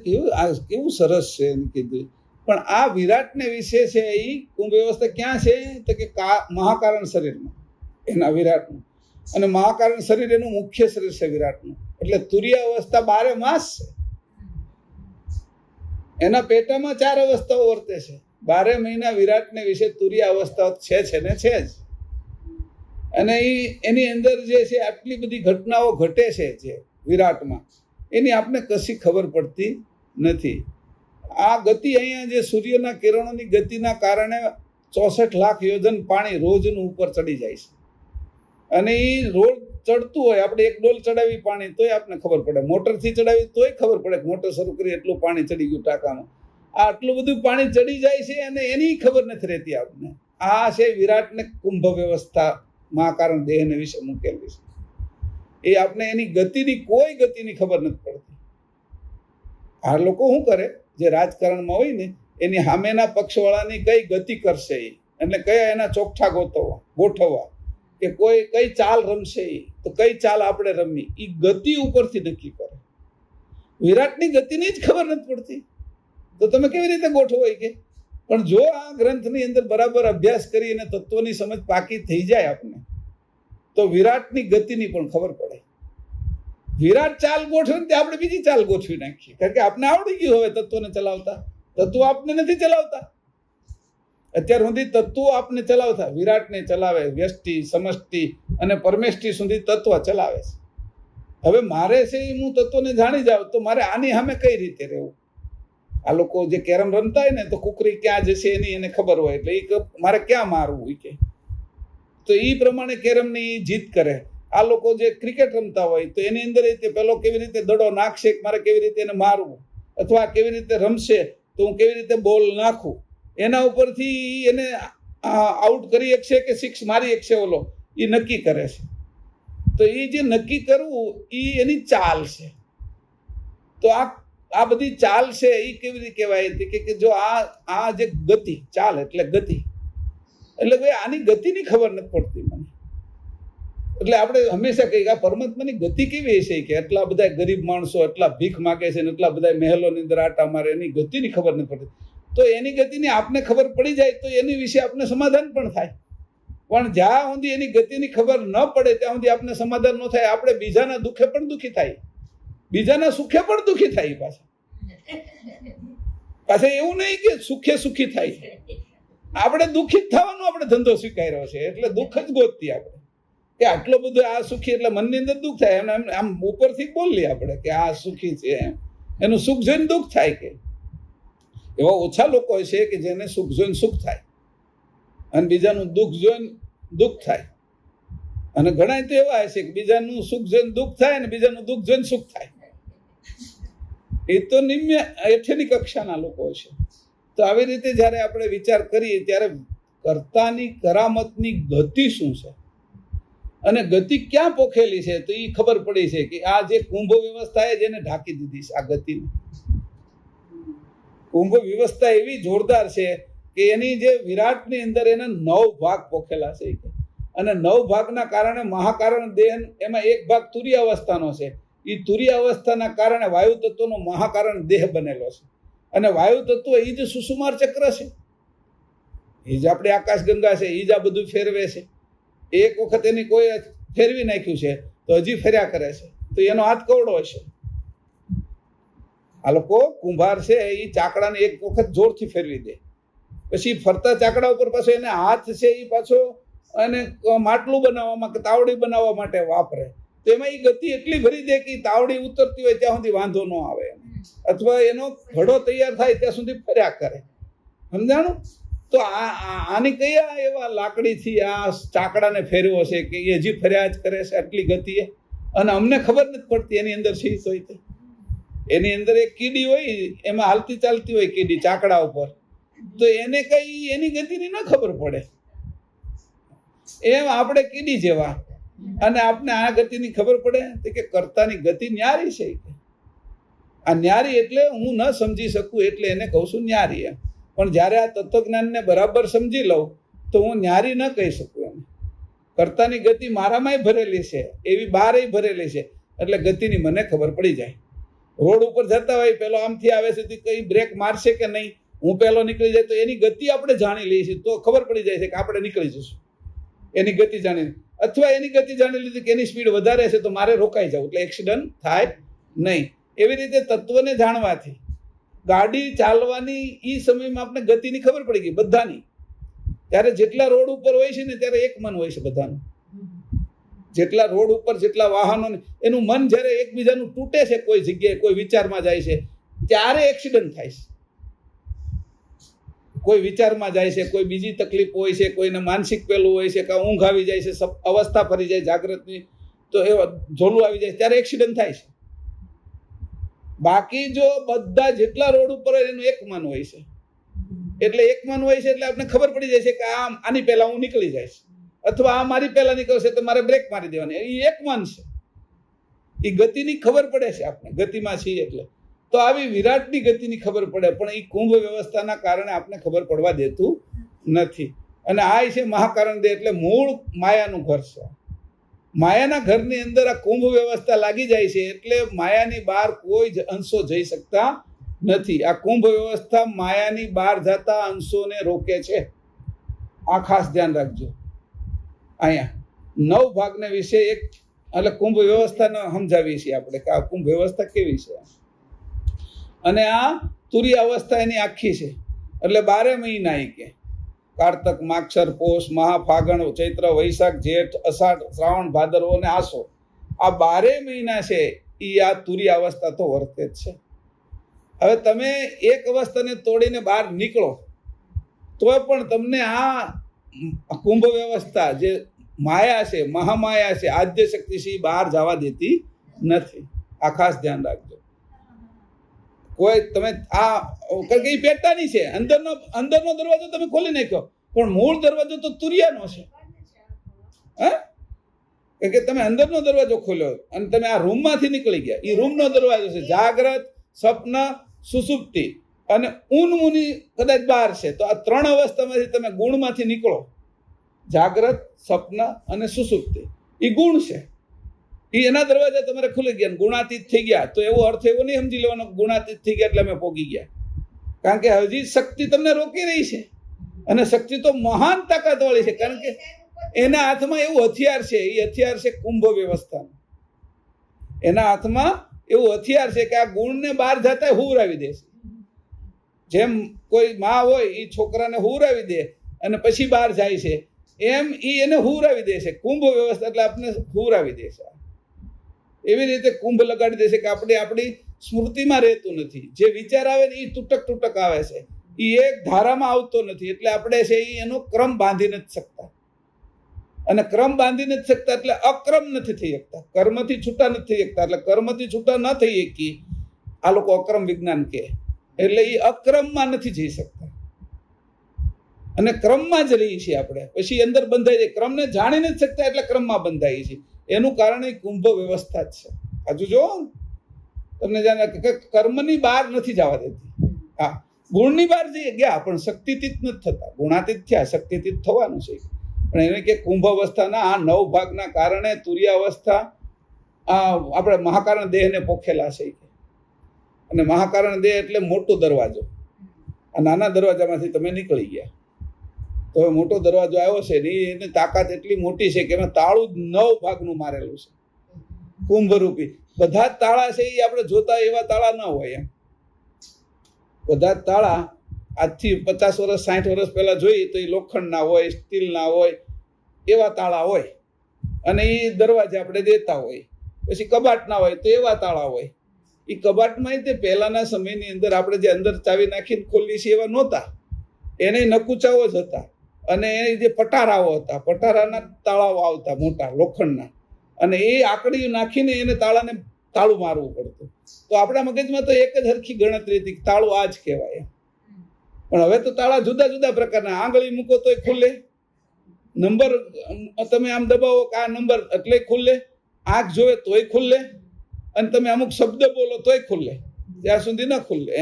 કેવું સરસ છે એમ કીધું. પણ આ વિરાટને વિશે છે એ કુંભ વ્યવસ્થા ક્યાં છે તો કે મહાકારણ શરીરમાં એના વિરાટનું. અને મહાકારણ શરીર એનું મુખ્ય શરીર છે વિરાટનું. એટલે તુરીય અવસ્થા 12 માસ છે. એના પેટામાં 4 અવસ્થાઓ વર્તે છે. 12 મહિના વિરાટને વિશે તુરીય અવસ્થાઓ છે ને છે જ. અને એની અંદર જે છે આટલી બધી ઘટનાઓ ઘટે છે જે વિરાટમાં, એની આપને કશી ખબર પડતી નથી. આ ગતિ અહીંયા જે સૂર્યના કિરણોની ગતિના કારણે 64 લાખ યોજન પાણી રોજનું ઉપર ચડી જાય છે. અને એ રોજ ચડતું હોય, આપણે એક ડોલ ચડાવી પાણી તોય આપણને ખબર પડે, મોટરથી ચડાવી તોય ખબર પડે કે મોટર શરૂ કરી એટલું પાણી ચડી ગયું ટાંકામાં. આ આટલું બધું પાણી ચડી જાય છે અને એની ખબર નથી રહેતી આપણને. આ છે વિરાટને કુંભ વ્યવસ્થા મહાકારણ દેહને વિશે મૂકેલી છે. એ આપણે એની ગતિની કોઈ ગતિની ખબર નથી પડતી. આ લોકો શું કરે, જે રાજકારણમાં હોય ને એની સામેના પક્ષવાળાની કઈ ગતિ કરશે એ, એટલે કયા એના ચોકઠા ગોઠવવા કે કોઈ કઈ ચાલ રમશે એ, તો કઈ ચાલ આપણે રમવી, એ ગતિ ઉપરથી નક્કી કરે. વિરાટની ગતિની જ ખબર નથી પડતી તો તમે કેવી રીતે ગોઠવો કે? પણ જો આ ગ્રંથની અંદર બરાબર અભ્યાસ કરી અને તત્વની સમજ પાકી થઈ જાય આપને, તો વિરાટની ગતિની પણ ખબર પડે. વિરાટ ચાલ ગોઠવે ને આપણે બીજી ચાલ ગોઠવી નાખીએ, કારણ કે આપણે આવડી ગયું હવે તત્વને ચલાવતા. તત્વો આપને નથી ચલાવતા. અત્યાર સુધી તત્વો આપને ચલાવતા, વિરાટને ચલાવે, વ્યષ્ટિ, સમષ્ટિ અને પરમેષ્ટિ સુધી તત્વ ચલાવે છે. હવે મારે છે હું તત્વને જાણી જાઉં તો મારે આની સામે કઈ રીતે રહેવું. આ લોકો જે કેરમ રમતા હોય ને તો કુકરી ક્યાં જશે એની એને ખબર હોય, એટલે એ મારે ક્યાં મારવું કે, તો એ પ્રમાણે કેરમની જીત કરે. આ લોકો જે ક્રિકેટ રમતા હોય તો એની અંદર પેલો કેવી રીતે દડો નાખશે, મારે કેવી રીતે એને મારવું, અથવા કેવી રીતે રમશે તો હું કેવી રીતે બોલ નાખું, એના ઉપરથી એને આઉટ કરી શકશે કે સિક્સ મારી શકશે ઓલો, એ નક્કી કરે છે. તો એ જે નક્કી કરવું એ એની ચાલ છે. તો આ બધી ચાલ છે એ કેવી રીતે કહેવાય કે જો આ જે ગતિ, ચાલ એટલે ગતિ, એટલે ભાઈ આની ગતિની ખબર નથી પડતી મને. એટલે આપણે હંમેશા કહીએ કે આ પરમાત્માની ગતિ કેવી હશે કે એટલા બધા ગરીબ માણસો એટલા ભીખ માગે છે ને એટલા બધા મહેલોની અંદર આટા મારે, એની ગતિની ખબર નથી પડતી. તો એની ગતિની આપને ખબર પડી જાય તો એની વિશે આપને સમાધાન પણ થાય. પણ જ્યાં સુધી એની ગતિની ખબર ન પડે ત્યાં સુધી આપને સમાધાન ન થાય. આપણે બીજાના દુઃખે પણ દુઃખી થાય, બીજાના સુખે પણ દુઃખી થાય. પાછા એવું નહીં કે સુખે સુખી થાય. આપણે દુઃખી જ થવાનો આપણે ધંધો સ્વીકાર્યો છે, એટલે દુઃખ જ ગોતતી આપણે કે આટલો બધો આ સુખી, એટલે મનની અંદર દુઃખ થાય. એમ આમ ઉપરથી બોલીએ આપણે કે આ સુખી છે, એનું સુખ જોઈને દુઃખ થાય. કે એવા ઓછા લોકો છે કે જેને સુખ જોઈને સુખ થાય અને બીજાનું દુઃખ જોઈને દુઃખ થાય. અને ઘણા તો એવા હશે કે બીજાનું સુખ જોઈને દુઃખ થાય અને બીજાનું દુઃખ જોઈને સુખ થાય. એ તો નિમ્ન હેઠળની કક્ષાના લોકો છે. તો આવી રીતે જ્યારે આપણે વિચાર કરીએ ત્યારે કર્તાની કરામતની ગતિ શું છે અને ગતિ ક્યાં પોખેલી છે તો એ ખબર પડી છે કે આ જે કુંભ વ્યવસ્થાએ જેને ઢાંકી દીધી છે આ ગતિને. કુંભ વ્યવસ્થા એવી જોરદાર છે કે એની જે વિરાટની અંદર એના 9 ભાગ પોખેલા છે, અને 9 ભાગના કારણે મહાકારણ દેહ એમાં એક ભાગ તુર્ય અવસ્થાનો છે. એ તુર્ય અવસ્થાના કારણે વાયુ તત્વનો મહાકારણ દેહ બનેલો છે. અને વાયુ તત્વ એ જ સુષુમાર ચક્ર છે, એ જ આપણે આકાશ ગંગા છે, એ જ આ બધું ફેરવે છે. એક વખત એની કોઈ ફેરવી નાખ્યું છે તો હજી ફેર્યા કરે છે, તો એનો હાથ કવડો હશે. આ લોકો કુંભાર છે એ ચાકડાને એક વખત જોરથી ફેરવી દે, પછી ફરતા ચાકડા ઉપર પાછો એને હાથ છે એ પાછો અને માટલું બનાવવામાં કે તાવડી બનાવવા માટે વાપરે. તો એમાં એ ગતિ એટલી ભરી દે કે તાવડી ઉતરતી હોય ત્યાં સુધી વાંધો ન આવે, અથવા એનો ઘડો તૈયાર થાય ત્યાં સુધી ફર્યા કરે. સમજાણું? તો આની કયા એવા લાકડીથી આ ચાકડાને ફેરવો છે કે એ હજી ફર્યા જ કરે છે આટલી ગતિએ, અને અમને ખબર નથી પડતી એની અંદર શી હોય. તે એની અંદર એક કીડી હોય, એમાં હાલતી ચાલતી હોય કીડી ચાકડા ઉપર, તો એને કઈ એની ગતિની ન ખબર પડે. એમ આપણે કીડી જેવા, અને આપણે આ ગતિની ખબર પડે કે કર્તાની ગતિ ન્યારી છે. આ ન્યારી એટલે હું ન સમજી શકું એટલે એને કહું છું ન્યારી એમ. પણ જ્યારે આ તત્વજ્ઞાનને બરાબર સમજી લઉં તો હું ન્યારી ન કહી શકું એમ. કર્તાની ગતિ મારામાંય ભરેલી છે, એવી બહારેય ભરેલી છે, એટલે ગતિની મને ખબર પડી જાય. રોડ ઉપર જતા હોય, પેલો આમથી આવે છે તો કઈ બ્રેક મારશે કે નહીં, હું પેલો નીકળી જાય તો એની ગતિ આપણે જાણી લઈએ છીએ તો ખબર પડી જાય છે કે આપણે નીકળી જઈશું. એની ગતિ જાણી, અથવા એની ગતિ જાણી લીધી કે એની સ્પીડ વધારે છે તો મારે રોકાઈ જવું, એટલે એક્સિડન્ટ થાય નહીં. એવી રીતે તત્વને જાણવાથી ગાડી ચાલવાની એ સમયમાં આપણે ગતિની ખબર પડી ગઈ બધાની. ત્યારે જેટલા રોડ ઉપર હોય છે ને ત્યારે એક મન હોય છે બધાનું. જેટલા રોડ ઉપર જેટલા વાહનો, એનું મન જ્યારે એકબીજાનું તૂટે છે કોઈ જગ્યાએ, કોઈ વિચારમાં જાય છે ત્યારે એક્સિડન્ટ થાય છે. કોઈ વિચારમાં જાય છે, કોઈ બીજી તકલીફ હોય છે, કોઈને માનસિક પેલું હોય છે, કે ઊંઘ આવી જાય છે, અવસ્થા ફરી જાય જાગ્રતની, તો એ ઝોલું આવી જાય ત્યારે એક્સિડન્ટ થાય છે. બાકી જો બધા જેટલા રોડ ઉપર હોય એનું એકમાન હોય છે, એટલે એકમાન હોય છે એટલે આપણે ખબર પડી જાય છે કે આની પહેલા હું નીકળી જઈશ, અથવા આ મારી પહેલા નીકળશે તો મારે બ્રેક મારી દેવાની. એ એકમાન છે, એ ગતિની ખબર પડે છે આપણે ગતિમાં છીએ એટલે. તો આવી વિરાટની ગતિની ખબર પડે, પણ એ કુંભ વ્યવસ્થાના કારણે આપણે ખબર પડવા દેતું નથી. અને આ છે મહાકારણ દેહ, એટલે મૂળ માયાનું ઘર છે. માયાના ઘરની અંદર આ કુંભ વ્યવસ્થા લાગી જાય છે એટલે માયાની બહાર કોઈ જ અંશો જઈ શકતા નથી. આ કુંભ વ્યવસ્થા માયાની બહાર જતા અંશોને રોકે છે. આ ખાસ ધ્યાન રાખજો. અહીંયા 9 ભાગને વિશે એક એટલે કુંભ વ્યવસ્થાને સમજાવીએ છીએ આપણે કે આ કુંભ વ્યવસ્થા કેવી છે. અને આ તુરીય અવસ્થા એની આખી છે, એટલે 12 મહિના કે કાર્તક, માગશર, પોષ, મહા, ફાગણ, ચૈત્ર, વૈશાખ, જેઠ, અષાઢ, શ્રાવણ, ભાદરવો અને આસો, આ 12 મહિના છે એ આ તુરીય અવસ્થા તો વર્તે જ છે. હવે તમે એક અવસ્થાને તોડીને બહાર નીકળો તો પણ તમને આ કુંભ વ્યવસ્થા જે માયા છે, મહામાયા છે, આદ્ય શક્તિ છે, એ બહાર જવા દેતી નથી. આ ખાસ ધ્યાન રાખજો. કોઈ તમે આ કારણ કે એ પેટાની છે, અંદરનો દરવાજો તમે ખોલી નાખ્યો, પણ મૂળ દરવાજો તો તુરિયાનો છે. કારણ કે તમે અંદરનો દરવાજો ખોલ્યો અને તમે આ રૂમમાંથી નીકળી ગયા, એ રૂમનો દરવાજો છે. જાગ્રત, સ્વપ્ન, સુષુપ્તિ અને ઊનમુની કદાચ બહાર છે. તો આ 3 અવસ્થામાંથી તમે ગુણમાંથી નીકળો. જાગ્રત, સ્વપ્ન અને સુષુપ્તિ એ ગુણ છે. એ એના દરવાજા તમારે ખુલી ગયા, ગુણાતીત થઈ ગયા. તો એવો અર્થ એવો નહીં સમજી લેવાનો ગુણાતીત થઈ ગયા એટલે અમે પોગી ગયા. કારણ કે હજી શક્તિ તમને રોકી રહી છે, અને શક્તિ તો મહાન તાકાત વાળી છે. કારણ કે એના હાથમાં એવું હથિયાર છે, એ હથિયાર છે કુંભ વ્યવસ્થાનું. એના હાથમાં એવું હથિયાર છે કે આ ગુણને બહાર જતા હુવરાવી દેશે. જેમ કોઈ માં હોય એ છોકરાને હુવરાવી દે અને પછી બહાર જાય છે, એમ એ એને હુવરાવી દેશે. કુંભ વ્યવસ્થા એટલે આપણે હુવરાવી દેશે. એવી રીતે કુંભ લગાડી દેશે કે આપણે આપણી સ્મૃતિમાં રહેતું નથી. જે વિચાર આવે ને એ તૂટક આવે છે, એ એક ધારામાં આવતો નથી. એટલે આપણે છે એનો ક્રમ બાંધી નથી શકતા, અને ક્રમ બાંધી નથી શકતા એટલે અક્રમ નથી થઈ શકતા. કર્મથી છૂટા નથી થઈ શકતા, એટલે કર્મથી છૂટા ન થઈ શકી આ લોકો અક્રમ વિજ્ઞાન કહે. એટલે એ અક્રમમાં નથી જઈ શકતા, અને ક્રમમાં જ રહીએ છીએ આપણે. પછી અંદર બંધાઈ જાય. ક્રમને જાણી નથી શકતા એટલે ક્રમમાં બંધાઈએ છીએ. એનું કારણ એ કુંભ વ્યવસ્થા જ છે. હજુ જો તમને જાણે કે કર્મની બહાર નથી જવા દેતી. હા, ગુણની બહાર જઈએ ગયા પણ શક્તિતીત નથી થતા. ગુણાતીત થયા, શક્તિતીત થવાનું છે. પણ એને કે કુંભ અવસ્થાના આ 9 ભાગના કારણે તુરીય અવસ્થા આપણે મહાકારણ દેહને પોખેલા છે. અને મહાકારણ દેહ એટલે મોટો દરવાજો. આ નાના દરવાજામાંથી તમે નીકળી ગયા. તો હવે મોટો દરવાજો આવ્યો છે ને એની તાકાત એટલી મોટી છે કે એમાં તાળું 9 ભાગનું મારેલું છે, કુંભરૂપી. બધા જ તાળા છે એ આપણે જોતા એવા તાળા ન હોય. એમ બધા જ તાળા આજથી 50 વર્ષ 60 વર્ષ પહેલા જોઈએ તો એ લોખંડના હોય, સ્ટીલના હોય, એવા તાળા હોય. અને એ દરવાજા આપણે દેતા હોય. પછી કબાટના હોય તો એવા તાળા હોય. એ કબાટમાં તે પહેલાના સમયની અંદર આપણે જે અંદર ચાવી નાખીને ખોલીએ છીએ એવા નહોતા. એને નકુચાઓ જ હતા, અને એ જે પટારાઓ હતા, પટારાના તાળાઓ આવતા મોટા લોખંડના, અને એ આકડી નાખીને એને તાળાને તાળું મારવું પડતું. તો આપણા મગજમાં તો એક જ હરખી ગણતરી હતી, તાળું આ જ કહેવાય. પણ હવે તો તાળા જુદા જુદા પ્રકારના. આંગળી મૂકો તોય ખુલે, નંબર તમે આમ દબાવો કે આ નંબર એટલે ખુલે, આંખ જોવે તોય ખુલે, અને તમે અમુક શબ્દ બોલો તોય ખુલે. ત્યાં સુધી ન ખુલે,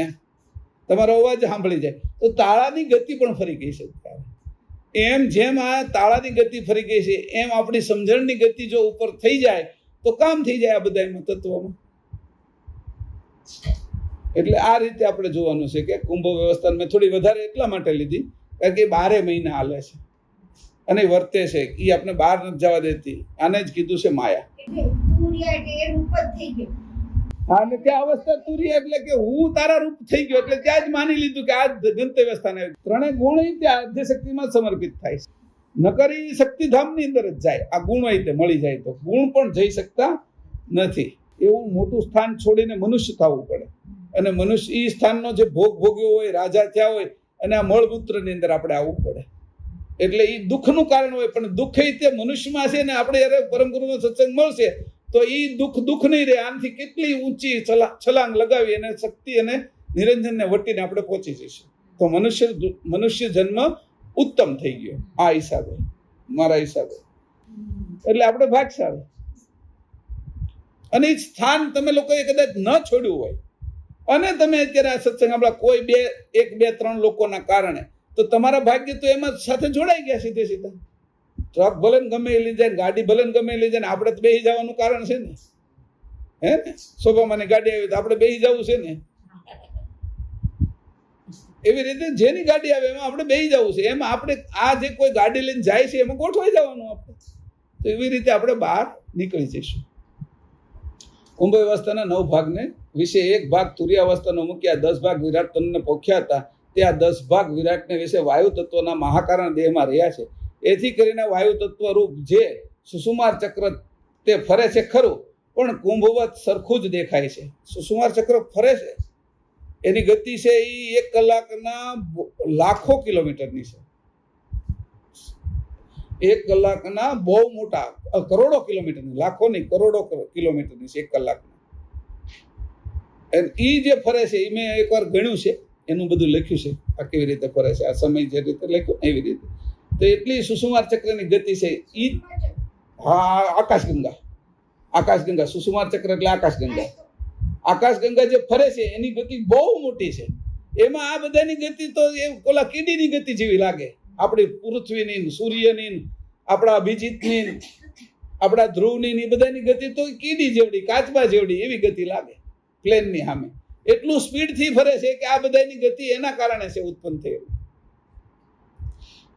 તમારો અવાજ સાંભળી જાય. તો તાળાની ગતિ પણ ફરી ગઈ છે. એમ જેમ આ તાળાની ગતિ ફરી ગઈ છે એમ આપણી સમજણની ગતિ જો ઉપર થઈ જાય તો કામ થઈ જાય આ બધા તત્વોમાં. એટલે આ રીતે આપણે જોવાનું છે કે કુંભ વ્યવસ્થા મેં થોડી વધારે એટલા માટે લીધી કારણ કે 12 મહિના હાલે છે અને વર્તે છે. એ આપણે બહાર નથી જવા દેતી. આને જ કીધું છે માયા. હા, એટલે ત્યાં અવસ્થા તુરીય એટલે કે હું તારા રૂપ થઈ ગયો, એટલે ત્યાં જ માની લીધું કે આ ગંતવ્ય સ્થાને 3 ગુણ ત્યાં આદ્ય શક્તિમાં સમર્પિત થાય છે. નકર એ શક્તિધામની અંદર જ જાય. આ ગુણ હોય તે મળી જાય તો ગુણ પણ જઈ શકતા નથી. એવું મોટું સ્થાન છોડીને મનુષ્ય થવું પડે, અને મનુષ્ય એ સ્થાનનો જે ભોગ ભોગ્યો હોય, રાજા થયા હોય, અને આ મળમૂત્રની અંદર આપણે આવવું પડે. એટલે એ દુઃખનું કારણ હોય, પણ દુઃખ એ તે મનુષ્યમાં છે ને આપણે જ્યારે પરમ ગુરુનો સત્સંગ મળશે તો એ દુઃખ નહીં રહે. આનાથી કેટલી ઊંચી છલાંગ લગાવી અને શક્તિ અને નિરંજનને વટીને આપણે પહોંચી જઈશું. તો મનુષ્ય જન્મ ઉત્તમ થઈ ગયો આ હિસાબે, મારા હિસાબે. એટલે આપણે ભાગશાળી. અને એ સ્થાન તમે લોકોએ કદાચ ન છોડ્યું હોય અને તમે અત્યારે આ સત્સંગ આપણા કોઈ 1, 2, 3 લોકોના કારણે, તો તમારા ભાગ્ય તો એમાં સાથે જોડાઈ ગયા સીધે સીધા. ટ્રક ભલે ને ગમે એ લઈ જાય, ગાડી ભલે ને ગમે એ લઈ જાય, ને આપણે તો બેસી જવાનું કારણ છે ને. હે ને, શોભામાની ગાડી આવી તો આપણે બેસી જવું છે ને. એવી રીતે જેની ગાડી આવે એમાં આપણે બેસી જવું છે. એમાં આપણે આ જે કોઈ ગાડી લઈને જાય છે એમાં ગોઠવાઈ જવાનું આપણે. તો એવી રીતે આપણે બહાર નીકળી જઈશું. કુંભ અવસ્થાના 9 ભાગને વિશે 1 ભાગ તુર્યાવસ્થાનો મૂક્યા, 10 ભાગ વિરાટ તનને પોખ્યા હતા. તે આ 10 ભાગ વિરાટને વિશે વાયુ તત્વના મહાકારણ દેહમાં રહ્યા છે. એથી કરીને વાયુ તત્વ રૂપ જે સુષુમાર ચક્ર તે ફરે છે ખરું, પણ કુંભવત સરખું જ દેખાય છે. સુષુમાર ચક્ર ફરે છે, એની ગતિ છે એ 1 કલાકના લાખો કિલોમીટરની છે. 1 કલાકના બહુ મોટા કરોડો કિલોમીટરની, લાખો નહીં કરોડો કિલોમીટરની છે 1 કલાકના. એ જે ફરે છે એ મેં એકવાર ગણ્યું છે, એનું બધું લખ્યું છે આ કેવી રીતે ફરે છે, આ સમય જે રીતે લખ્યું એવી રીતે. તો એટલી સુષુમાર ચક્રની ગતિ છે એ. હા, આકાશગંગા સુષુમાર ચક્ર એટલે આકાશગંગા. આકાશગંગા જે ફરે છે એની ગતિ બહુ મોટી છે. એમાં આ બધાની ગતિ તો એ ઓલા કીડીની ગતિ જેવી લાગે. આપણી પૃથ્વીની, સૂર્યની, આપણા અભિજીતની, આપણા ધ્રુવની, એ બધાની ગતિ તો કીડી જેવડી, કાચબા જેવડી એવી ગતિ લાગે પ્લેનની સામે. એટલું સ્પીડથી ફરે છે કે આ બધાની ગતિ એના કારણે છે ઉત્પન્ન થયેલી.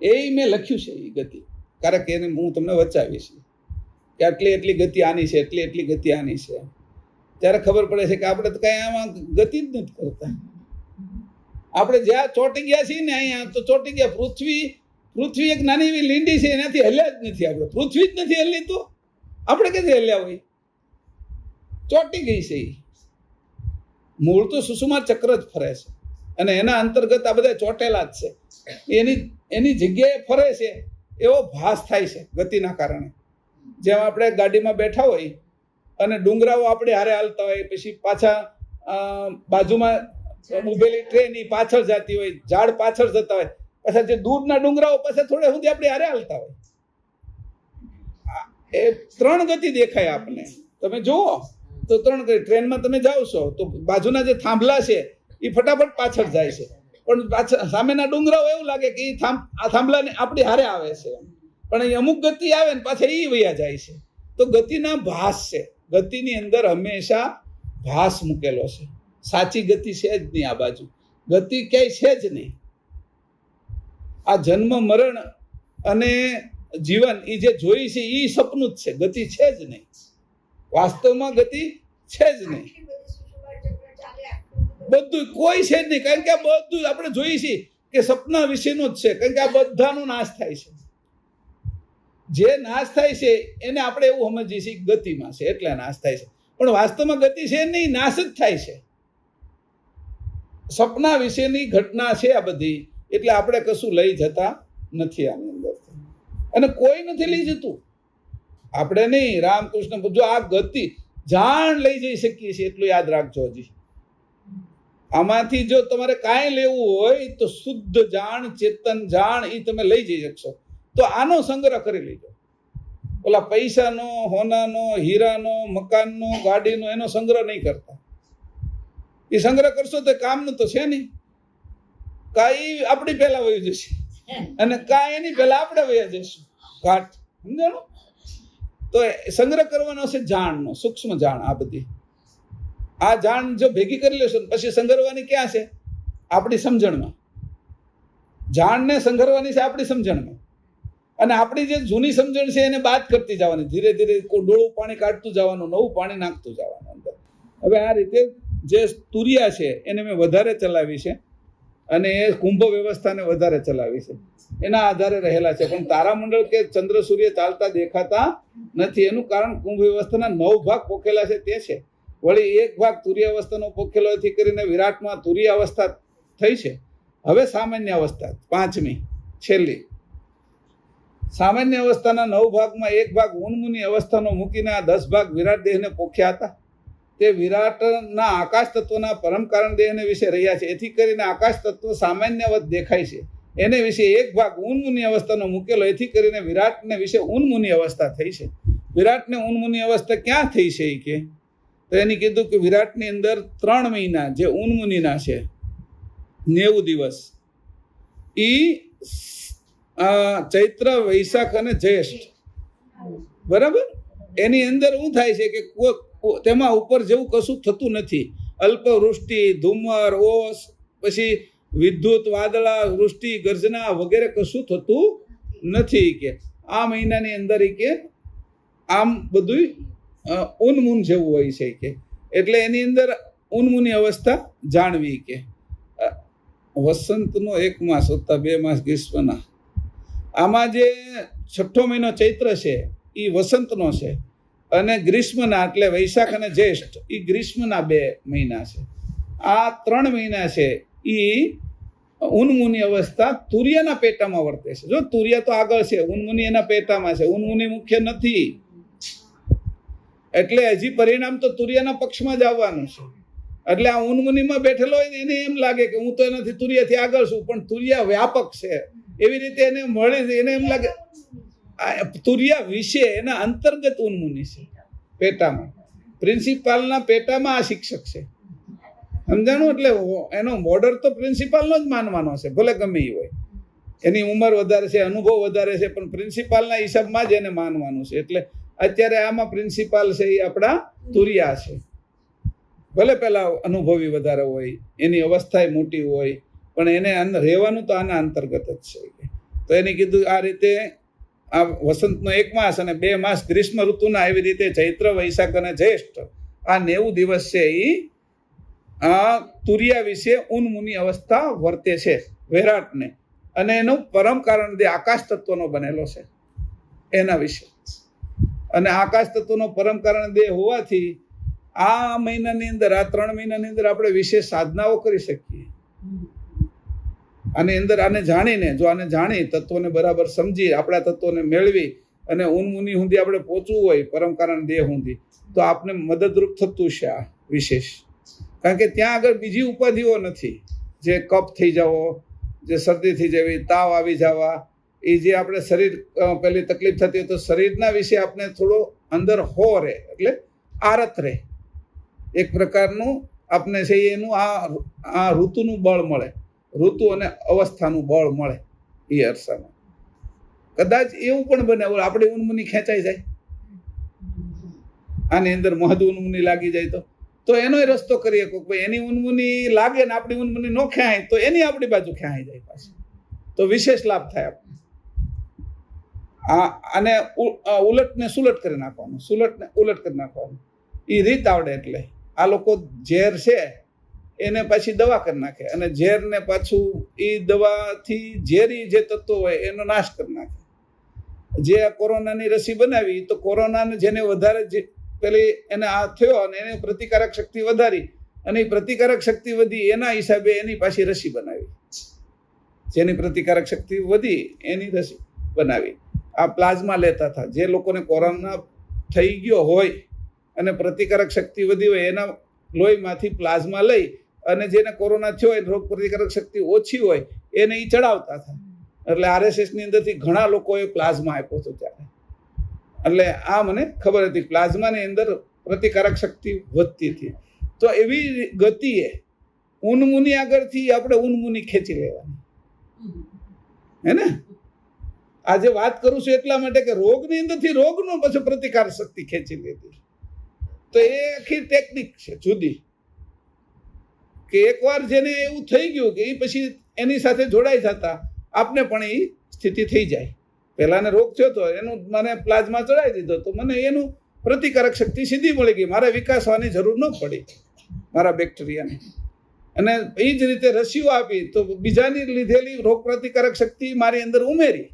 એ મેં લખ્યું છે એ ગતિ, કારણ કે એને હું તમને વચાવીશ કે એટલી ગતિ આની છે, એટલી ગતિ આની છે. ત્યારે ખબર પડે છે કે આપણે તો કઈ આમાં ગતિ જ નથી કરતા. આપણે જ્યાં ચોંટી ગયા છીએ ને અહીંયા તો ચોંટી ગયા. પૃથ્વી એક નાની એવી લીંડી છે, એનાથી હલ્યા જ નથી આપણે. પૃથ્વી જ નથી હલી તો આપણે ક્યાંથી હલ્યા હોય? ચોંટી ગઈ છે. મૂળ તો સુષુમાર ચક્ર જ ફરે છે અને એના અંતર્ગત આ બધા ચોંટેલા જ છે. એની જગ્યાએ ફરે છે એવો ભાસ થાય છે ગતિના કારણે. જેમ આપણે ગાડીમાં બેઠા હોય અને ડુંગરાઓ આપણે હારે હાલતા હોય, પછી પાછા બાજુમાં ઉભેલી ટ્રેન પાછળ જતી હોય, ઝાડ પાછળ જતા હોય, પાછા જે દૂરના ડુંગરાઓ પાછા થોડા સુધી આપણે હારે હાલતા હોય. એ 3 ગતિ દેખાય આપને. તમે જુઓ તો 3 ગતિ. ટ્રેનમાં તમે જાઓ છો તો બાજુના જે થાંભલા છે એ ફટાફટ પાછળ જાય છે, પણ પાછળ સામેના ડુંગરાઓ એવું લાગે કે આ થાંભલાને આપણી હારે આવે છે, પણ અહીં અમુક ગતિ આવે ને પાછા એ વયા જાય છે. તો ગતિના ભાસ છે. ગતિની અંદર હંમેશા ભાસ મૂકેલો છે. સાચી ગતિ છે જ નહીં. આ બાજુ ગતિ ક્યાંય છે જ નહીં. આ જન્મ મરણ અને જીવન એ જે જોઈ છે એ સપનું જ છે, ગતિ છે જ નહીં. વાસ્તવમાં ગતિ છે જ નહીં. બધું કોઈ છે જ નહીં, કારણ કે આ બધું આપણે જોઈએ છીએ કે સપના વિશેનું જ છે. કારણ કે આ બધાનો નાશ થાય છે. જે નાશ થાય છે એને આપણે એવું સમજીએ છીએ ગતિમાં છે એટલે નાશ થાય છે, પણ વાસ્તવમાં ગતિ છે નહીં, નાશ જ થાય છે. સપના વિશેની ઘટના છે આ બધી, એટલે આપણે કશું લઈ જતા નથી આની અંદર, અને કોઈ નથી લઈ જતું. આપણે નહીં, રામકૃષ્ણ જો આ ગતિ જાણ લઈ જઈ શકીએ છીએ એટલું યાદ રાખજો. હજી આમાંથી જો તમારે કાંઈ લેવું હોય તો શુદ્ધ જાણ, ચેતન જાણ એ તમે લઈ જઈ શકશો. તો આનો સંગ્રહ કરી લેજો. ઓલા પૈસાનો, હોનાનો, હીરાનો, મકાનનો, ગાડીનો એનો સંગ્રહ નહીં કરતા. એ સંગ્રહ કરશો તો કામનું તો છે નહીં. કાંઈ આપણી પહેલા વહી જશે અને કાંઈ એની પહેલા આપણે વહી જઈશું ઘાટ. સમજાણું? તો સંગ્રહ કરવાનો છે જાણનો, સૂક્ષ્મ જાણ. આ બધી આ જાણ જો ભેગી કરી લેશો પછી સંગ્રહવાની ક્યાં છે? આપણી સમજણમાં. જાણને સંગ્રહવાની છે આપણી સમજણમાં, અને આપણી જે જૂની સમજણ છે એને બાદ કરતી જવાની. ધીરે ધીરે ડોળું પાણી કાઢતું જવાનું, નવું પાણી નાખતું જવાનું અંદર. હવે આ રીતે જે તુરિયા છે એને મેં વધારે ચલાવી છે અને એ કુંભ વ્યવસ્થાને વધારે ચલાવી છે. એના આધારે રહેલા છે. પણ તારામંડળ કે ચંદ્ર સૂર્ય ચાલતા દેખાતા નથી. એનું કારણ કુંભ વ્યવસ્થાના 9 ભાગ પોખેલા છે તે છે. વળી 1 ભાગ તુર્ય અવસ્થાનો પોખેલો એથી કરીને વિરાટમાં તુર્ય અવસ્થા થઈ છે. હવે સામાન્ય અવસ્થા 5મી છેલ્લી સામાન્ય અવસ્થાના 9 ભાગમાં 1 ભાગ ઉન્મુની અવસ્થાનો મૂકીને આ 10 ભાગ વિરાટ દેહને પોખ્યા હતા. તે વિરાટના આકાશ તત્વના પરમ કારણ દેહને વિશે રહ્યા છે. એથી કરીને આકાશ તત્વ સામાન્યવત દેખાય છે. એને વિશે 1 ભાગ ઉન્મુની અવસ્થાનો મૂકેલો, એથી કરીને વિરાટને વિશે ઉન્મુની અવસ્થા થઈ છે. વિરાટને ઉન્મુની અવસ્થા ક્યાં થઈ છે કે તો એની કીધું કે વિરાટની અંદર 3 મહિના જે ઉન્મુનીના છે 90 દિવસ એ ચૈત્ર, વૈશાખ અને જ્યેષ્ઠ, બરાબર. એની અંદર શું થાય છે કે તેમાં ઉપર જેવું કશું થતું નથી. અલ્પવૃષ્ટિ, ધુમ્મર, ઓસ, પછી વિદ્યુત, વાદળા, વૃષ્ટિ, ગર્જના વગેરે કશું થતું નથી કે આ મહિનાની અંદર કે આમ બધું ઉન્મૂન જેવું હોય છે કે એટલે એની અંદર ઉન્મૂની અવસ્થા જાણવી કે વસંતનો 1 માસ વત્તા 2 માસ ગ્રીષ્મના. આમાં જે 6ઠ્ઠો મહિનો ચૈત્ર છે એ વસંતનો છે અને ગ્રીષ્મના એટલે વૈશાખ અને જ્યેષ્ઠ એ ગ્રીષ્મના 2 મહિના છે. આ 3 મહિના છે એ ઉન્મુની અવસ્થા તુર્યના પેટામાં વર્તે છે. જો તુર્ય તો આગળ છે, ઉન્મુની એના પેટામાં છે, ઉન્મુની મુખ્ય નથી. એટલે હજી પરિણામ તો તુર્યના પક્ષમાં જ આવવાનું છે. એટલે આ ઉન્મુનીમાં બેઠેલો હોય એને એમ લાગે કે હું તો એનાથી તુર્યથી આગળ છું, પણ તુર્ય વ્યાપક છે એવી રીતે એને મળે છે. એને એમ લાગે તુર્ય વિશે એના અંતર્ગત ઉન્મુની છે પેટામાં. પ્રિન્સિપાલના પેટામાં આ શિક્ષક છે, સમજાણું? એટલે એનો બોર્ડર તો પ્રિન્સિપાલનો જ માનવાનો છે, ભલે ગમે એ હોય. એની ઉંમર વધારે છે, અનુભવ વધારે છે, પણ પ્રિન્સિપાલના હિસાબમાં જ એને માનવાનું છે. એટલે અત્યારે આમાં પ્રિન્સિપાલ છે એ આપણા તુર્યા છે. ભલે પેલા અનુભવી વધારે હોય, એની અવસ્થા મોટી હોય, પણ એને રહેવાનું તો આના અંતર્ગત જ છે. તો એને કીધું આ રીતે આ વસંતનો 1 માસ અને 2 માસ ગ્રીષ્મ ઋતુના, એવી રીતે ચૈત્ર, વૈશાખ અને જ્યેષ્ઠ આ 90 દિવસ છે એ આ તુર્યા વિશે ઉન્મુની અવસ્થા વર્તે છે વિરાટને. અને એનું પરમ કારણ દે આકાશ તત્વનો બનેલો છે એના વિશે. અને આકાશ તત્વનો પરમ કારણ દેહ હોવાથી આ મહિનાની અંદર, આ 3 મહિનાની અંદર આપણે વિશેષ સાધનાઓ કરી શકીએ. આની અંદર આને જાણીને, જો આને જાણી તત્વોને બરાબર સમજી, આપણા તત્વોને મેળવી અને ઉન્મુની સુધી આપણે પહોંચવું હોય પરમ કારણ દેહ સુધી, તો આપને મદદરૂપ થતું છે આ વિશેષ. કારણ કે ત્યાં આગળ બીજી ઉપાધિઓ નથી, જે કફ થઈ જવો, જે શરદી થઈ જવી, તાવ આવી જવા, એ જે આપણે શરીર પેલી તકલીફ થતી હોય તો શરીરના વિશે આપણે થોડો અંદર હો રહે, એટલે આરત રહે. એક પ્રકારનું આપને છે એનું આ ઋતુનું બળ મળે, ઋતુ અને અવસ્થાનું બળ મળે એ અરસામાં. કદાચ એવું પણ બને આપણે ઉન્મુની ખેંચાઈ જાય, આની અંદર મહદ ઉન્મુની લાગી જાય તો એનો રસ્તો કરીએ. કોઈ એની ઉન્મુની લાગે ને આપણી ઉન્મુની ન ખેંચાય તો એની આપણી બાજુ ખેંચાઈ જાય પાછી, તો વિશેષ લાભ થાય આપણે. આને ઉલટને સુલટ કરી નાખવાનું, સુલટને ઉલટ કરી નાખવાનું, એ રીત આવડે. એટલે આ લોકો ઝેર છે એને પાછી દવા કરી નાખે, અને ઝેરને પાછું એ દવાથી ઝેરી જે તત્વો હોય એનો નાશ કરી નાખે. જે કોરોનાની રસી બનાવી તો કોરોનાને જેને વધારે પેલી એને આ થયો અને એને પ્રતિકારક શક્તિ વધારી, અને એ પ્રતિકારક શક્તિ વધી એના હિસાબે એની પાછી રસી બનાવી. જેની પ્રતિકારક શક્તિ વધી એની રસી બનાવી. આ પ્લાઝમા લેતા હતા જે લોકોને કોરોના થઈ ગયો હોય અને પ્રતિકારક શક્તિ વધી હોય, એના લોહીમાંથી પ્લાઝમા લઈ અને જેને કોરોના થયો હોય, રોગ પ્રતિકારક શક્તિ ઓછી હોય, એને એ ચડાવતા હતા. એટલે RSSની અંદરથી ઘણા લોકોએ પ્લાઝમા આપ્યો હતો ત્યારે. એટલે આ મને ખબર હતી, પ્લાઝમાની અંદર પ્રતિકારક શક્તિ વધતી હતી. તો એવી ગતિએ ઉન્મુની આગળથી આપણે ઉન્મુની ખેંચી લેવાની, હે ને? આજે વાત કરું છું એટલા માટે કે રોગની અંદરથી રોગનો પછી પ્રતિકાર શક્તિ ખેંચી લેતી. તો એ આખી ટેકનિક છે જુદી, કે એકવાર જેને એવું થઈ ગયું કે એ પછી એની સાથે જોડાઈ જતા આપને પણ એ સ્થિતિ થઈ જાય. પહેલાને રોગ થયો તો એનું મને પ્લાઝમા ચડાવી દીધો તો મને એનું પ્રતિકારક શક્તિ સીધી મળી ગઈ, મારે વિકાસવાની જરૂર ન પડી મારા બેક્ટેરિયાને. અને એ જ રીતે રસીઓ આપી તો બીજાની લીધેલી રોગ પ્રતિકારક શક્તિ મારી અંદર ઉમેરી.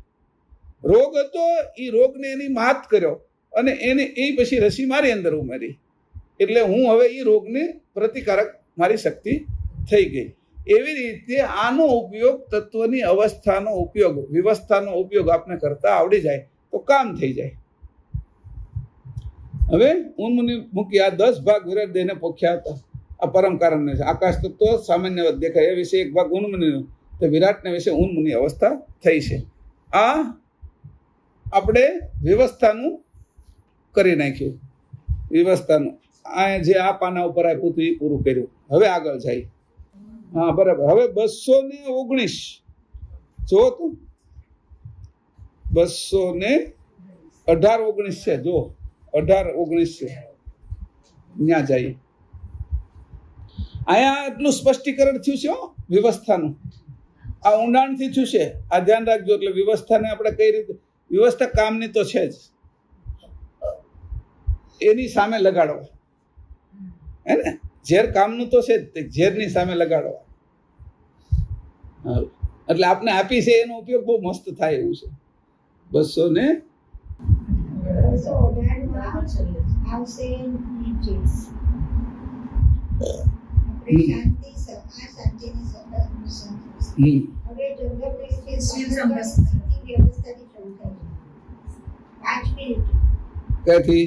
રોગ હતો એ રોગને એની માત કર્યો અને એને એ પછી રસી મારી અંદર ઉમેરી, એટલે હું હવે એ રોગને પ્રતિકારક મારી શક્તિ થઈ ગઈ. એવી રીતે આનો ઉપયોગ, તત્વની અવસ્થાનો ઉપયોગ, વિવસ્થાનો ઉપયોગ આપને કરતા આવડી જાય તો કામ થઈ જાય. હવે ઉન્મુનિ મૂકી આ 10 ભાગ વિરાટ દેહને પોખ્યા હતા. આ પરમ કારણને છે. આકાશ તત્વ સામાન્ય દેખાય એ વિશે એક ભાગ ઉન્મુનિનો, તો વિરાટને વિશે ઉન્મુનિ અવસ્થા થઈ છે. આ આપણે વ્યવસ્થાનું કરી નાખ્યું. વ્યવસ્થાનું આ જે આ પાના ઉપર આપ્યું હતું એ પૂરું કર્યું. હવે આગળ જાય. હા બરાબર. હવે 219 જો તો 218-19 છે. જો 18-19 છે. ત્યાં જઈએ. અહીંયા એટલું સ્પષ્ટીકરણ થયું છે વ્યવસ્થાનું. આ ઊંડાણથી થયું છે. આ ધ્યાન રાખજો. એટલે વ્યવસ્થાને આપણે કઈ રીતે, વ્યવસ્થા કામની તો છે જ, એની સામે લગાડવા, હે ને? ઝેર કામનું તો છે જ, ઝેરની સામે લગાડવા. એટલે આપને આપી છે એનો ઉપયોગ બહુ મસ્ત થાય એવું છે. 200 આવશે નીચે. શાંતિ શાંતિની હવે વ્યવસ્થાની ત્યાંથી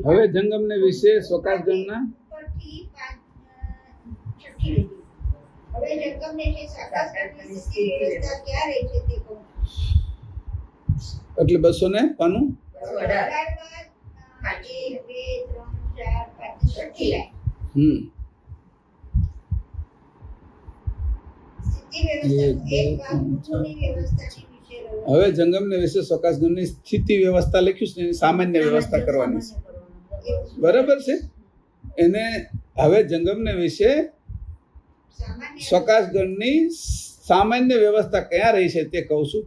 હવે જંગમને વિશે સ્વકાશગણના હવે જંગમને છે સ્વકાશગણની વ્યવસ્થા ક્યાં રહે છે તે કહું. એટલે 200 પાનું 1, 2, 3, 4, 5, 6 હવે જંગમને વિશે સ્વકાશગણની સ્થિતિ વ્યવસ્થા લખ્યું છે, એની સામાન્ય વ્યવસ્થા કરવાની છે. બરાબર છે. એને હવે જંગમને વિશે સ્વકાશગણની સામાન્ય વ્યવસ્થા ક્યાં રહી છે તે કહું છું.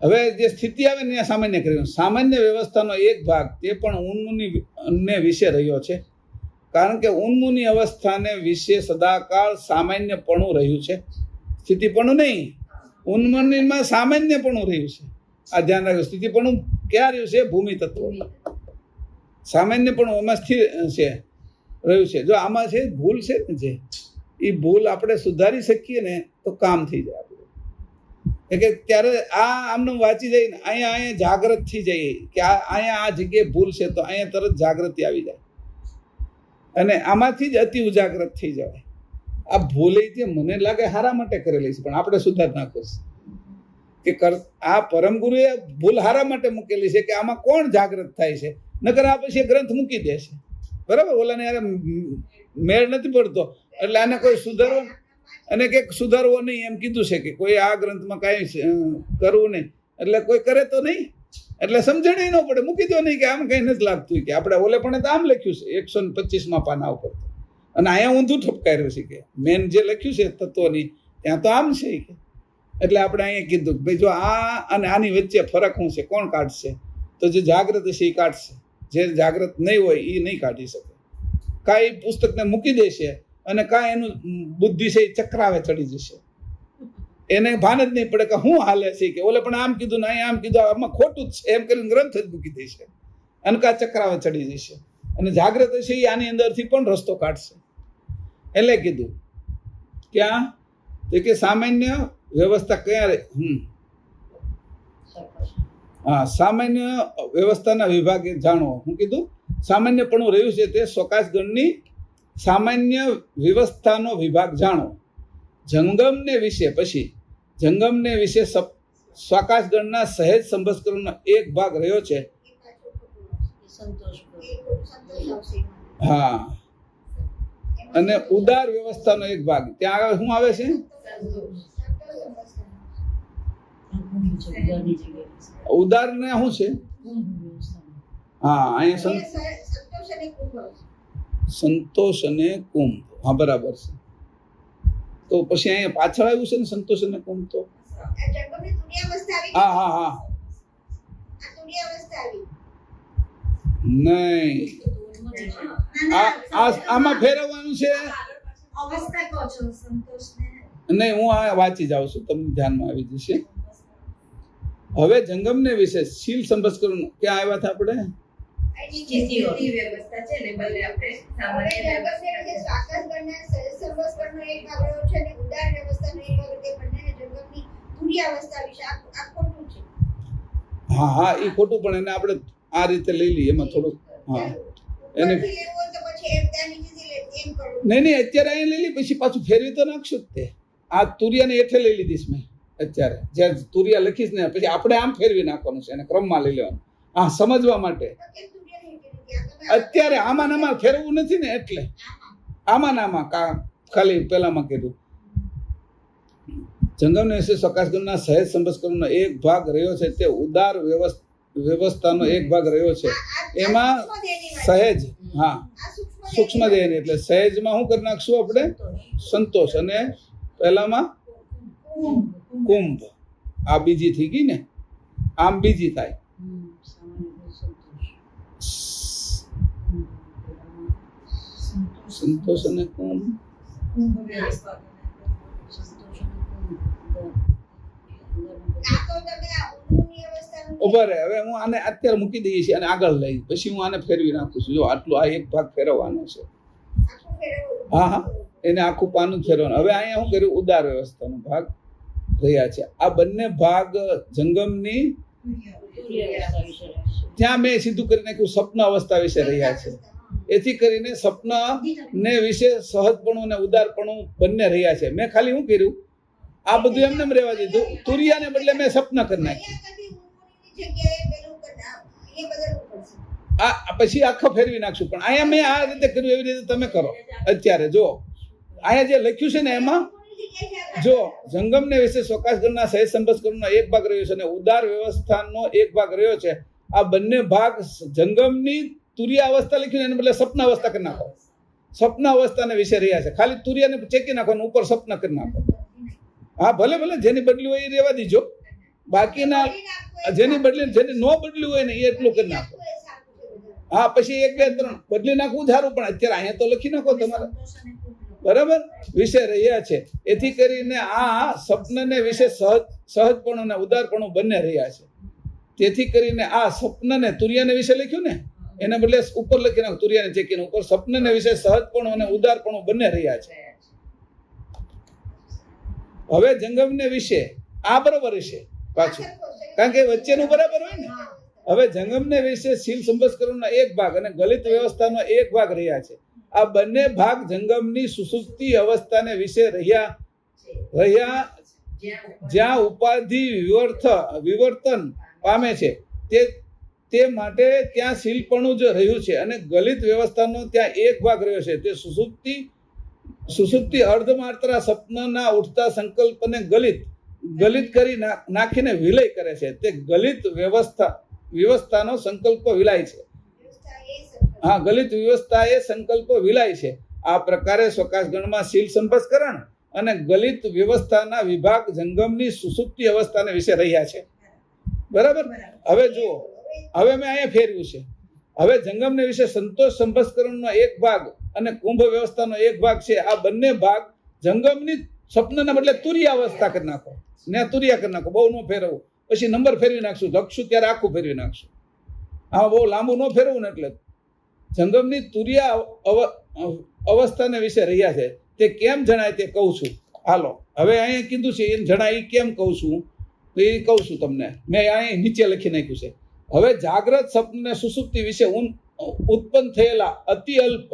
હવે જે સ્થિતિ આવે ને ત્યાં સામાન્ય કરી. સામાન્ય વ્યવસ્થાનો એક ભાગ તે પણ ઉન્મુનિને વિશે રહ્યો છે, કારણ કે ઉન્મુનિ અવસ્થાને વિશે સદાકાળ સામાન્યપણું રહ્યું છે, સ્થિતિપણું નહીં. ઉન્મુનિમાં સામાન્યપણું રહ્યું છે. આ ધ્યાન રાખજો. સ્થિતિપણું ક્યાં રહ્યું છે? ભૂમિ તત્વ. સામાન્યપણું એમાં સ્થિર છે, રહ્યું છે. જો આમાં છે ભૂલ છે ને, જે એ ભૂલ આપણે સુધારી શકીએ ને તો કામ થઈ જાય આપણું. કે ત્યારે આ આમનું વાંચી જઈને અહીંયા જાગૃત થઈ જઈએ કે અહીંયા આ જગ્યાએ ભૂલ છે, તો અહીંયા તરત જાગૃતિ આવી જાય અને આમાંથી જ અતિ ઉજાગ્રત થઈ જાય. આ ભૂલે જે મને લાગે હારા માટે કરેલી છે, પણ આપણે સુધાર નાખો કે આ પરમ ગુરુએ ભૂલ હારા માટે મૂકેલી છે કે આમાં કોણ જાગૃત થાય છે. નકર આ પછી ગ્રંથ મૂકી દે છે. બરાબર. ઓલાને યાર મેળ નથી પડતો એટલે આને કોઈ સુધારવો અને કે સુધારવો નહીં એમ કીધું છે કે કોઈ આ ગ્રંથમાં કાંઈ કરવું નહીં, એટલે કોઈ કરે તો નહીં, એટલે સમજણ ન પડે. મૂકી દો નહીં કે આમ કંઈ નથી લાગતું કે આપણે ઓલે પણ તો આમ લખ્યું છે 125 પાના ઉપર, અને અહીંયા ઊંધું ઠપકાર્યું છે કે મેન જે લખ્યું છે તત્વની ત્યાં તો આમ છે કે. એટલે આપણે અહીંયા કીધું કે ભાઈ જો આ અને આની વચ્ચે ફરક શું છે, કોણ કાઢશે? તો જે જાગૃત છે એ કાઢશે, જે જાગૃત નહીં હોય એ નહીં કાઢી શકે. કાંઈ પુસ્તકને મૂકી દેશે અને કાંઈ એનું બુદ્ધિ છે એ ચક્રાવે ચડી જશે, એને ભાન જ નહીં પડે કે શું હાલે છે કે ઓલે પણ આમ કીધું ને અહીંયા આમ કીધું, આમાં ખોટું જ છે એમ કરીને ગ્રંથ જ મૂકી દેશે અને કા ચક્રાવે ચડી જશે. અને જાગૃત છે એ આની અંદરથી પણ રસ્તો કાઢશે. એટલે કીધું ક્યાં તો કે સામાન્ય વ્યવસ્થા ક્યાં સામાન્ય વ્યવસ્થાના વિભાગે જાણો. હું કીધું સામાન્યપણું રહ્યું છે તે સ્વકાશગણની સામાન્ય વ્યવસ્થાનો વિભાગ જાણો. જંગમને વિશે પછી જંગમને વિશે સ્વકાશગણના સહેજ સંભસ્કરણનો એક ભાગ રહ્યો છે. હા, અને ઉદાર વ્યવસ્થાનો એક ભાગ ત્યાં આગળ શું આવે છે? ઉદાર ને શું છે? હા, અહીંયા સંતોષ અને કુંભ. હા બરાબર છે. તો પછી અહીંયા પાછળ આવ્યું છે ને સંતોષ અને કુંભ. તો હા હા હા નહીં, આમાં ફેરવવાનું છે નહીં. હું આ વાંચી જાઉં છું, તમને ધ્યાનમાં આવી જશે. હવે જંગમને વિશે શીલ સંભસ્કરણ ક્યાં આવ્યા હતા આપણે? સીધી વ્યવસ્થા છે ને બદલે આપણે હવે સામાન્ય જંગમને વિશે સ્વાકાશગણના સહસંબંધકરણનો એક ભાગ રહ્યો છે અને ઉદાર વ્યવસ્થાનો એક ભાગ તે બંનેને જંગમની તુર્યાવસ્થા વિશે આ ખોટું છે. હા હા એ ખોટું, પણ એને આપણે આ રીતે લઈ લઈએ એમાં થોડુંક. હા એને ઉપરથી લેવું હોય તો પછી એમ ત્યાં નીચેથી લે એમ કરવું. નહીં અત્યારે અહીંયા લઈ લઈ, પછી પાછું ફેરવી તો નાખશું જ તે. આ તુરિયાને હેઠે લઈ લીધીશ મેં અત્યારે, જ્યારે તુરિયા લખીશ ને પછી આપણે આમ ફેરવી નાખવાનું છે, એને ક્રમમાં લઈ લેવાનું. હા, સમજવા માટે. તો કેમ તુર્યા નહીં કરી દીધી? આ તમે અત્યારે આમાં ને આમાં ફેરવું નથી ને, એટલે આમાં ને આમાં ખાલી પેલામાં કીધું. જંગમને વિશે સ્વકાશગણના સહેજ સંબંધકરણનો એક ભાગ રહ્યો છે, તે ઉદાર વ્યવસ્થાનો એક ભાગ રહ્યો છે. એમાં સહેજ, હા સૂક્ષ્મ દેહની, એટલે સહેજમાં શું કરી નાખશું આપણે? સંતોષ. અને પહેલામાં કુંભ. આ બીજી થઈ ગઈ ને, આમ બીજી થાય. સંતોષ અને કુંભ. આ તો તમે આ ઊંઘની અવસ્થાનું ઉભા રહે, હવે હું આને અત્યારે મૂકી દઈએ છીએ અને આગળ લઈ, પછી હું આને ફેરવી નાખું છું. જો આટલું આ એક ભાગ ફેરવવાનો છે. આખું ફેરવવું. હા હા, એને આખું પાનું જ ફેરવવાનું. હવે અહીંયા શું કર્યું? ઉદાર વ્યવસ્થાનો ભાગ રહ્યા છે. આ બંને ભાગ જંગમની, ત્યાં મેં સીધું કરી નાખ્યું સ્વપ્ન અવસ્થા વિશે રહ્યા છે. એથી કરીને સ્વપ્ન ને વિશે સહજપણું અને ઉદારપણું બંને રહ્યા છે. મેં ખાલી શું કર્યું? આ બધું એમને એમ રહેવા દીધું. તુરિયાને બદલે મેં સ્વપ્ન કરી નાખ્યું. અહીંયા કદી ઊંઘની જગ્યાએ પેલું અહીંયા બદલવું પડશે. આ પછી આખો ફેરવી નાખશું. પણ અહીંયા મેં આ રીતે કર્યું, એવી રીતે તમે કરો. અત્યારે જો અહીંયા જે લખ્યું છે ને એમાં ઊંઘની જગ્યાએ જો જંગમને વિશે સ્વકાશગણના સહેજ સંબંધકરણનો એક ભાગ રહ્યો છે અને ઉદાર વ્યવસ્થાનો એક ભાગ રહ્યો છે. આ બંને ભાગ જંગમની તુરિયા અવસ્થા લખ્યું, એને બદલે સપના અવસ્થા કરી નાખો. સપના અવસ્થાને વિશે રહ્યા છે. ખાલી તુરિયાને ચેકી નાખવાનું, ઉપર સપના કરી નાખો. હા ભલે ભલે, જેની બદલી હોય એ રહેવા દીજો. બાકીના જેની બદલી, જેની ન બદલી હોય ને એ એટલું કરી નાખો. હા, પછી 1 2 3 બદલી નાખવું સારું, પણ અત્યારે અહીંયા તો લખી નાખો તમારે. બરાબર, વિશે રહ્યા છે. એથી કરીને આ સ્વપ્નને વિશે સહજપણું અને ઉદારપણું બંને રહ્યા છે. તેથી કરીને આ સ્વપ્નને, તુરિયાને વિશે લખ્યું ને, એને બદલે ઉપર લખી નાખો, તુરિયાને ચેકીને ઉપર સ્વપ્નને વિશે સહજપણું અને ઉદારપણું બંને રહ્યા છે. હવે જંગમને વિશે આ બરોબર છે પાછું, કારણ કે વચ્ચેનું બરાબર હોય ને. હવે જંગમને વિશે શીલ સંબંધકરણનો એક ભાગ અને ગલિત વ્યવસ્થાનો એક ભાગ રહ્યા છે. આ બંને ભાગ જંગમની સુસુપ્તિ અવસ્થાને વિશે રહ્યા જ્યાં ઉપાધિ વિવર્તન પામે છે, તે માટે ત્યાં શીલપણું જ રહ્યું છે. અને ગલિત વ્યવસ્થાનો ત્યાં એક ભાગ રહ્યો છે, તે સુસુપ્તિ અર્ધમાત્રા સ્વપ્નના ઉઠતા સંકલ્પને ગલિત કરી નાખીને વિલય કરે છે. તે ગલિત વ્યવસ્થાનો સંકલ્પ વિલાય છે. હા, ગલિત વ્યવસ્થા એ સંકલ્પ વિલાય છે. આ પ્રકારે સ્વકાશગણમાં શીલ સંબંધકરણ અને ગલિત વ્યવસ્થાના વિભાગ જંગમની સુસુપ્તિ અવસ્થાને વિશે રહ્યા છે. બરાબર. હવે જુઓ, હવે મેં અહીંયા ફેરવ્યું છે. હવે જંગમને વિશે સંતોષ સંબંધકરણનો એક ભાગ અને કુંભ વ્યવસ્થાનો એક ભાગ છે. આ બંને ભાગ જંગમની સ્વપ્નના બદલે તુરિયા અવસ્થા કરી નાખો ને, તુરિયા કરી નાખો. બહુ ન ફેરવું, પછી નંબર ફેરવી નાખશું, લખશું ત્યારે આખું ફેરવી નાખશું. હા, બહુ લાંબુ ન ફેરવું ને. એટલે જંગમની તુરિયા અવસ્થાને વિશે રહ્યા છે. તે કેમ જણાય તે કહું છું. હાલો, હવે અહીંયા કીધું છે એ જણાય એ કેમ કહું છું, તો એ કહું છું તમને. મેં અહીંયા નીચે લખી નાખ્યું છે. હવે જાગ્રત સ્વપ્ન સુસુપ્તિ વિશે ઉત્પન્ન થયેલા અતિ અલ્પ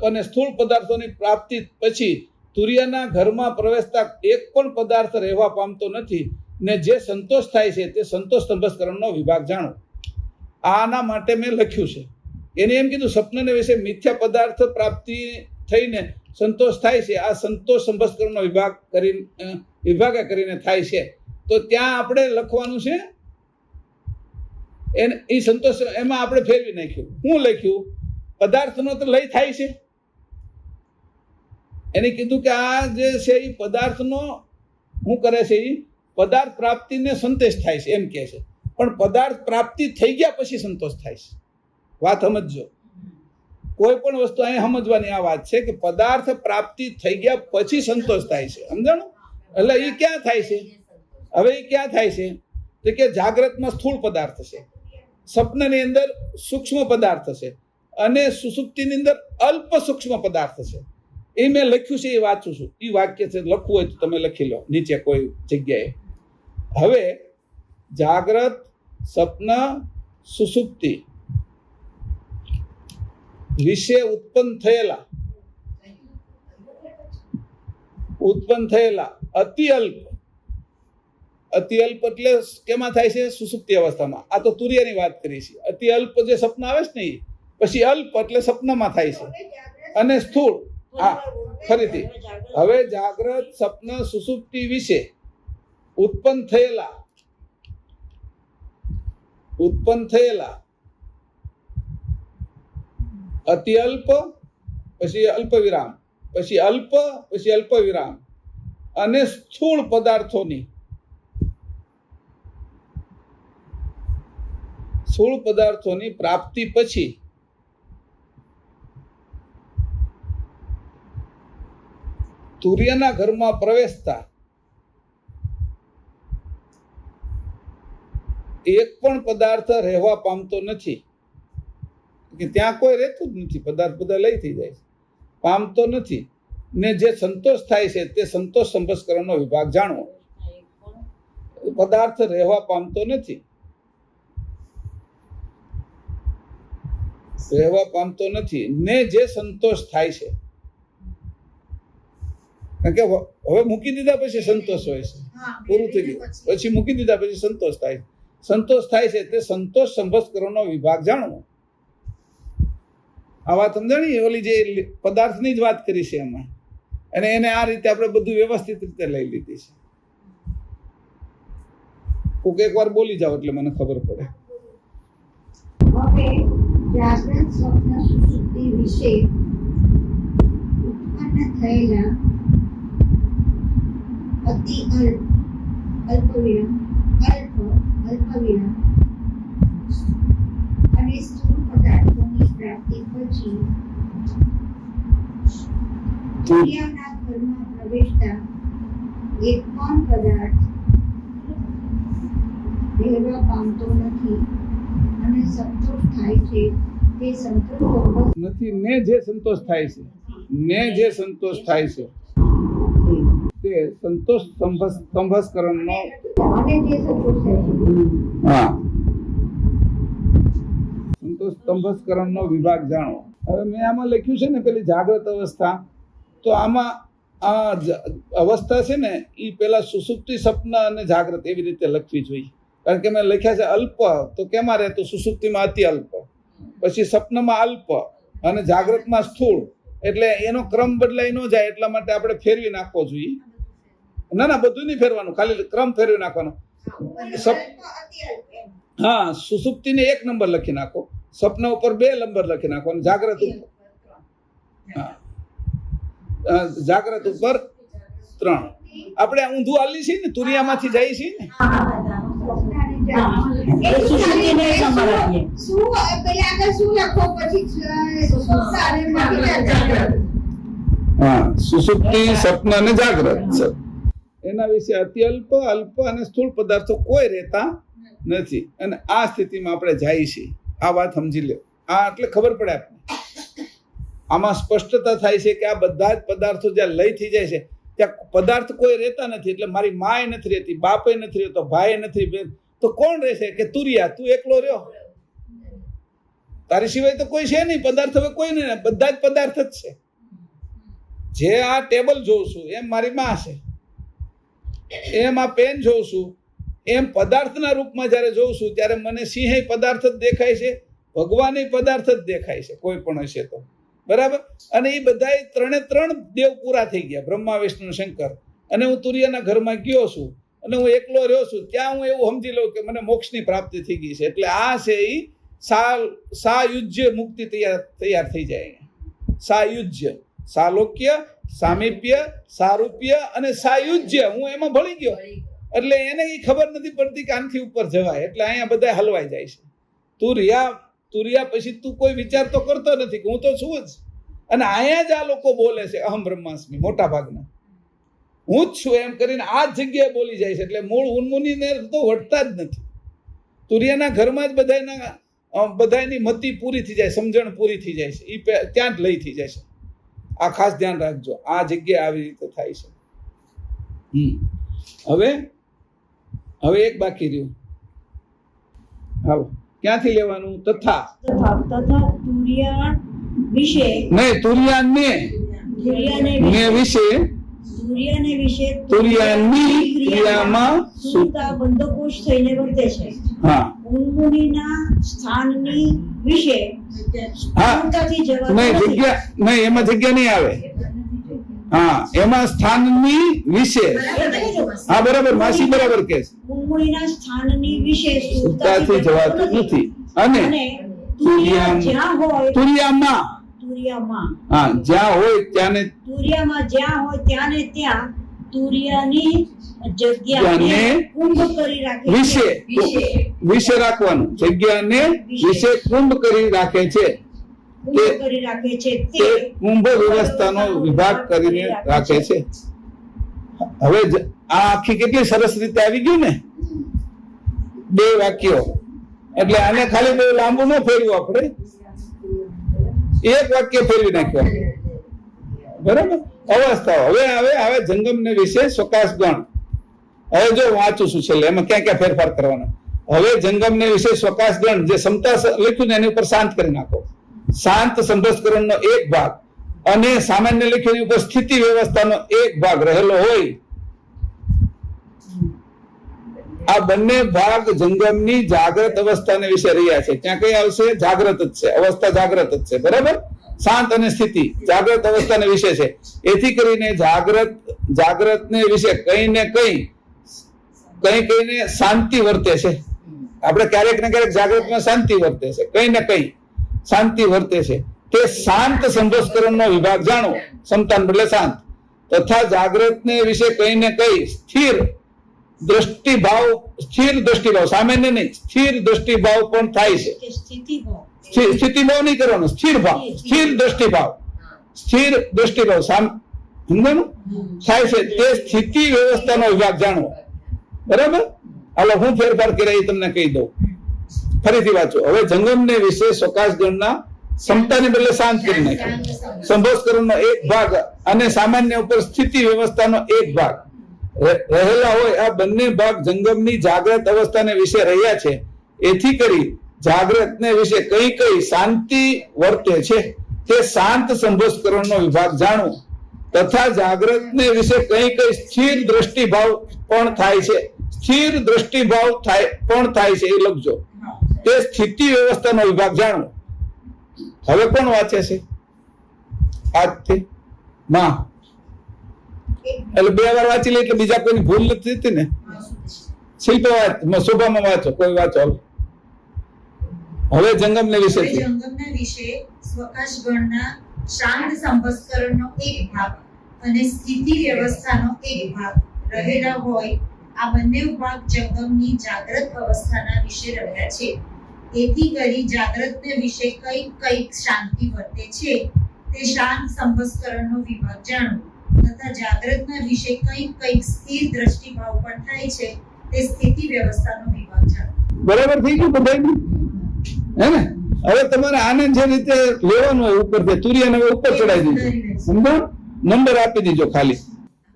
અને સ્થૂળ પદાર્થોની પ્રાપ્તિ પછી તુરિયાના ઘરમાં પ્રવેશતા એક પણ પદાર્થ રહેવા પામતો નથી ને જે સંતોષ થાય છે તે સંતોષ સંબંધકરણનો વિભાગ જાણો. આના માટે મેં લખ્યું છે. એને એમ કીધું સ્વપ્નને વિશે મિથ્યા પદાર્થ પ્રાપ્તિ થઈને સંતોષ થાય છે. આ સંતોષ સંબંધકરણનો વિભાગે કરીને થાય છે. તો ત્યાં આપણે લખવાનું છે એને એ સંતોષ, એમાં આપણે ફેરવી નાખ્યું. શું લખ્યું? પદાર્થનો તો લય થાય છે. એને કીધું કે આ જે છે એ પદાર્થનો શું કરે છે? એ પદાર્થ પ્રાપ્તિને સંતોષ થાય છે એમ કહે છે. પણ પદાર્થ પ્રાપ્તિ થઈ ગયા પછી સંતોષ થાય છે. વાત સમજજો. કોઈ પણ વસ્તુ અહીંયા સમજવાની આ વાત છે કે પદાર્થ પ્રાપ્તિ થઈ ગયા પછી સંતોષ થાય છે. સમજાણું? એટલે એ ક્યાં થાય છે? હવે એ ક્યાં થાય છે? તો કે જાગ્રતમાં સ્થૂળ પદાર્થ છે. સ્વપ્નની અંદર સૂક્ષ્મ પદાર્થ છે અને સુષુપ્તિની અંદર અલ્પ સૂક્ષ્મ પદાર્થ છે. એ મેં લખ્યું છે, એ વાંચું છું. એ વાક્ય છે, લખવું હોય તો તમે લખી લો નીચે કોઈ જગ્યાએ. હવે જાગ્રત, સ્વપ્ન, સુષુપ્તિ વિશે ઉત્પન્ન થયેલા અતિ અલ્પ એટલે કેમાં થાય છે? સુષુપ્તિ અવસ્થામાં. આ તો તુર્યની વાત કરી છે. અતિ અલ્પ જે સ્વપ્ન આવે છે ને, પછી અલ્પ એટલે સ્વપ્નમાં થાય છે, અને સ્થૂળ. હા, ફરીથી હવે જાગ્રત, સ્વપ્ન, સુષુપ્તિ વિશે ઉત્પન્ન થયેલા અતિ અલ્પ, પછી અલ્પ વિરામ, પછી અલ્પ, પછી અલ્પ વિરામ અને સ્થૂળ પદાર્થોની પ્રાપ્તિ પછી તુર્યના ઘરમાં પ્રવેશતા એક પણ પદાર્થ રહેવા પામતો નથી, કે ત્યાં કોઈ રહેતું જ નથી. પદાર્થ બધા લઈ થઈ જાય છે, પામતો નથી. ને જે સંતોષ થાય છે તે સંતોષ સંભસ્કરણનો વિભાગ જાણવો. પદાર્થ રહેવા પામતો નથી, ને જે સંતોષ થાય છે. કારણ કે હવે મૂકી દીધા પછી સંતોષ હોય છે, પૂરું થઈ ગયું. પછી મૂકી દીધા પછી સંતોષ થાય છે તે સંતોષ સંભસ્કરણનો વિભાગ જાણવો. આ વાત સમજાણી? ઓલી જે પદાર્થની જ વાત કરી છે એમાં, અને એને આ રીતે આપણે બધું વ્યવસ્થિત રીતે લઈ લીધી છે. કોક એકવાર બોલી જાઓ એટલે મને ખબર પડે. હવે જાગ્રત, સ્વપ્ન, સુષુપ્તિ વિશે ઉત્પન્ન થયેલા અતિ અલ્પ વિરામ અને સ્થૂળ પદાર્થોની પ્રાપ્તિ પછી તુર્યના ઘરમાં પ્રવેશતા એક પણ પદાર્થ રહેવા પામતો નથી અને સંતોષ થાય છે તે સંતોષ નથી. ને જે સંતોષ થાય છે તે સંતોષ સંભસ્કરણનો અને જે સંતોષ થાય છે સંતોષ સંભસ્કરણનો વિભાગ જાણો. હવે મેં આમાં લખ્યું છે ને પેલી જાગ્રત અવસ્થા, તો આમાં આ અવસ્થા છે ને એ પેલા સુષુપ્તિ, સ્વપ્ન અને જાગ્રત એવી રીતે લખવી જોઈએ. કારણ કે મેં લખ્યા છે અલ્પ, તો કેમાં રહે? તો સુષુપ્તિમાં અતિ અલ્પ, પછી સ્વપ્નમાં અલ્પ અને જાગ્રતમાં સ્થૂળ. એટલે એનો ક્રમ બદલાઈ ન જાય એટલા માટે આપણે ફેરવી નાખવો જોઈએ. ના, બધું નહીં ફેરવાનું, ખાલી ક્રમ ફેરવી નાખવાનો. હા, સુષુપ્તિને 1 નંબર લખી નાખો, સ્વપ્ન ઉપર 2 નંબર લખી નાખો, અને જાગ્રત ઉપર જાગ્રત ઉપર 3. આપણે ઊંધું હાલી છીએ ને, તુરિયામાંથી જઈએ છીએ ને. સુષુપ્તિ, સ્વપ્ન અને જાગ્રત, એના વિશે અતિ અલ્પ અને સ્થૂળ પદાર્થો કોઈ રહેતા નથી. અને આ સ્થિતિમાં આપણે જઈએ છીએ. આ વાત સમજી લો. આ એટલે ખબર પડે આપણે. આમાં સ્પષ્ટતા થાય છે કે આ બધા જ પદાર્થો જ્યાં લઈ થઈ જાય છે ત્યાં પદાર્થ કોઈ રહેતા નથી. એટલે મારી માય નથી રહેતી, બાપે નથી રહેતો, ભાઈ નથી, તો કોણ રહેશે? કે તુરિયા, તું એકલો રહ્યો, તારી સિવાય તો કોઈ છે નહીં. પદાર્થ હવે કોઈ નહીં, બધા જ પદાર્થ જ છે. જે આ ટેબલ જોઉં છું એમ મારી માં છે, એમ આ પેન જોઉં છું, એમ પદાર્થના રૂપમાં જ્યારે જોઉં છું ત્યારે મને સિંહ પદાર્થ જ દેખાય છે, ભગવાન પદાર્થ જ દેખાય છે, કોઈ પણ હશે તો. બરાબર? અને એ બધા 3 દેવ પૂરા થઈ ગયા, બ્રહ્મા, વિષ્ણુ, શંકર. અને હું તુર્યના ઘરમાં ગયો છું અને હું એકલો રહ્યો છું, ત્યાં હું એવું સમજી લઉં કે મને મોક્ષની પ્રાપ્તિ થઈ ગઈ છે. એટલે આ છે એ સાયુજ્ય મુક્તિ તૈયાર થઈ જાય. સાયુજ્ય, સાલોક્ય, સામીપ્ય, સારૂપ્ય અને સાયુજ્ય, હું એમાં ભળી ગયો. એટલે એને એ ખબર નથી પડતી કે આનથી ઉપર જવાય. એટલે અહીંયા બધા હલવાઈ જાય છે. તુર્યા પછી તું કોઈ વિચાર તો કરતો નથી કે હું તો છું જ. અને અહીંયા જ આ લોકો બોલે છે અહમ બ્રહ્માસ્મિ, મોટા ભાગના હું જ છું એમ કરીને આ જ જગ્યાએ બોલી જાય છે. એટલે મૂળ ઉન્મુનિને તો વટતા જ નથી. તુરિયાના ઘરમાં જ બધાની મતિ પૂરી થઈ જાય, સમજણ પૂરી થઈ જાય છે, એ ત્યાં જ લઈ થઈ જાય છે. આ ખાસ ધ્યાન રાખજો, આ જગ્યાએ આવી રીતે થાય છે. હવે એક બાકી રહ્યું. આવો ક્યાંથી લેવાનું? તથા તુરિયા વિશે નહીં, તુરિયાને વિશે તુરિયાની ક્રિયામાં સુરતા બંધકોશ થઈને વર્તે છે. હા ઉન્મુનિના સ્થાનની વિશે હા સુરતાથી જવાબ નહીં, જગ્યા નહીં, એમાં જગ્યા નહીં આવે. હા, એમાં સ્થાનની વિશે. હા બરાબર, માસી બરાબર કે છે. ઉન્મુનિના સ્થાનની વિશે સુરતાથી જવાતું નથી. અને તુરિયા જ્યાં હોય તુરિયામાં, તુરિયામાં હા જ્યાં હોય ત્યાંને, તુરિયામાં જ્યાં હોય ત્યાંને ત્યાં તુરિયાની જગ્યાને જગ્યાને કુંભ કરી રાખે વિશે વિશે રાખવાનું, જગ્યાને વિશે કુંભ કરી રાખે છે. કુંભ કરી રાખે છે તે કુંભ વ્યવસ્થાનો વિભાગ કરીને રાખે છે. હવે આ આખી કેટલી સરસ રીતે આવી ગયું ને, 2 વાક્યો. એટલે આને ખાલી બહુ લાંબુ ન ફેરવું, આપણે એક વાક્ય ફેરવી નાખ્યું. બરાબર, અવસ્થાઓ. હવે જંગમને વિશે સ્વકાશ ગણ. હવે જો વાંચું છું છેલ્લે, એમાં ક્યાં ક્યાં ફેરફાર કરવાનો. હવે જંગમને વિશે સ્વકાશ ગણ, જે સમતા લખ્યું ને એની ઉપર શાંત કરી નાખો. શાંત સંભસ્કરણનો એક ભાગ અને સામાન્ય લખ્યું ઉપર સ્થિતિ વ્યવસ્થાનો એક ભાગ રહેલો હોય. આ બંને ભાગ જંગમની જાગ્રત અવસ્થાને વિશે રહ્યા છે. ત્યાં કઈ આવશે? જાગ્રત જ છે, અવસ્થા જાગ્રત જ છે. બરાબર, શાંત અને સ્થિતિ જાગ્રત અવસ્થાને વિશે છે. એથી કરીને જાગ્રતને વિશે કઈ ને કઈ શાંતિ વર્તે છે. આપણે ક્યારેક ને ક્યારેક જાગ્રતમાં શાંતિ વર્તે છે, કઈ ને કઈ શાંતિ વર્તે છે. તે શાંત સંભસ્કરણનો વિભાગ જાણો, સમતાન બદલે શાંત. તથા જાગ્રતને વિશે કઈ ને કઈ સ્થિર દ્રષ્ટિભાવ, સામાન્ય નહીં, સ્થિર દ્રષ્ટિભાવ પણ થાય છે. સ્થિતિભાવ નહીં કરવાનો, સ્થિર ભાવ, સ્થિર દ્રષ્ટિભાવ સમજાણું થાય છે. તે સ્થિતિ વ્યવસ્થાનો વિભાગ જાણવો. બરાબર, હાલો હું ફેરફાર કર્યા એ તમને કહી દઉં. ફરીથી વાંચો. હવે જંગમને વિશે સ્વકાશ ગણના સમતાને બદલે શાંત કરી નાખ્યો. સંભસ્કરણનો એક ભાગ અને સામાન્ય ઉપર સ્થિતિ વ્યવસ્થાનો એક ભાગ રહેલા હોય. આ બંને ભાગ જંગમની જાગ્રત અવસ્થાને વિશે રહ્યા છે. એથી કરી જાગ્રતને વિશે કઈ શાંતિ વર્તે છે. તે શાંત સંભસ્કરણનો વિભાગ જાણો. તથા જાગ્રતને વિશે કઈ સ્થિર દ્રષ્ટિભાવ પણ થાય છે. સ્થિર દ્રષ્ટિભાવ પણ થાય છે, એ લખજો. તે સ્થિતિ વ્યવસ્થાનો વિભાગ જાણો. હવે કોણ વાંચે છે? આજથી માં. એટલે 2 વાર વાંચી લે એટલે બીજા કોઈની ભૂલ નથી થતી ને. શિલ્પ વાંચ, શોભામાં વાંચો, કોઈ વાંચો. હવે જંગમને વિશે જંગમના વિશે સ્વકાશ ગણના શાંત સંભસ્કરણનો એક ભાગ અને સ્થિતિ વ્યવસ્થાનો એક ભાગ રહેલા હોય. આ બંને ભાગ જંગમની જાગ્રત અવસ્થાના વિશે રહ્યા છે. એથી કરી જાગ્રતને વિશે કઈક શાંતિ વર્તે છે. તે શાંત સંભસ્કરણનો વિભાગ જાણો. તથા જાગ્રતના વિશે કઈક સ્થિર દ્રષ્ટિભાવ પણ થાય છે. તે સ્થિતિ વ્યવસ્થાનો વિભાગ જાણો. બરાબર થઈ ગયું બધાયનું, હે ને? હવે તમારે આને જે રીતે લેવાનું હોય ઉપરથી તુરિયાને ઉપર ચડાવી દીધો, સમજો, નંબર આપી દીજો ખાલી.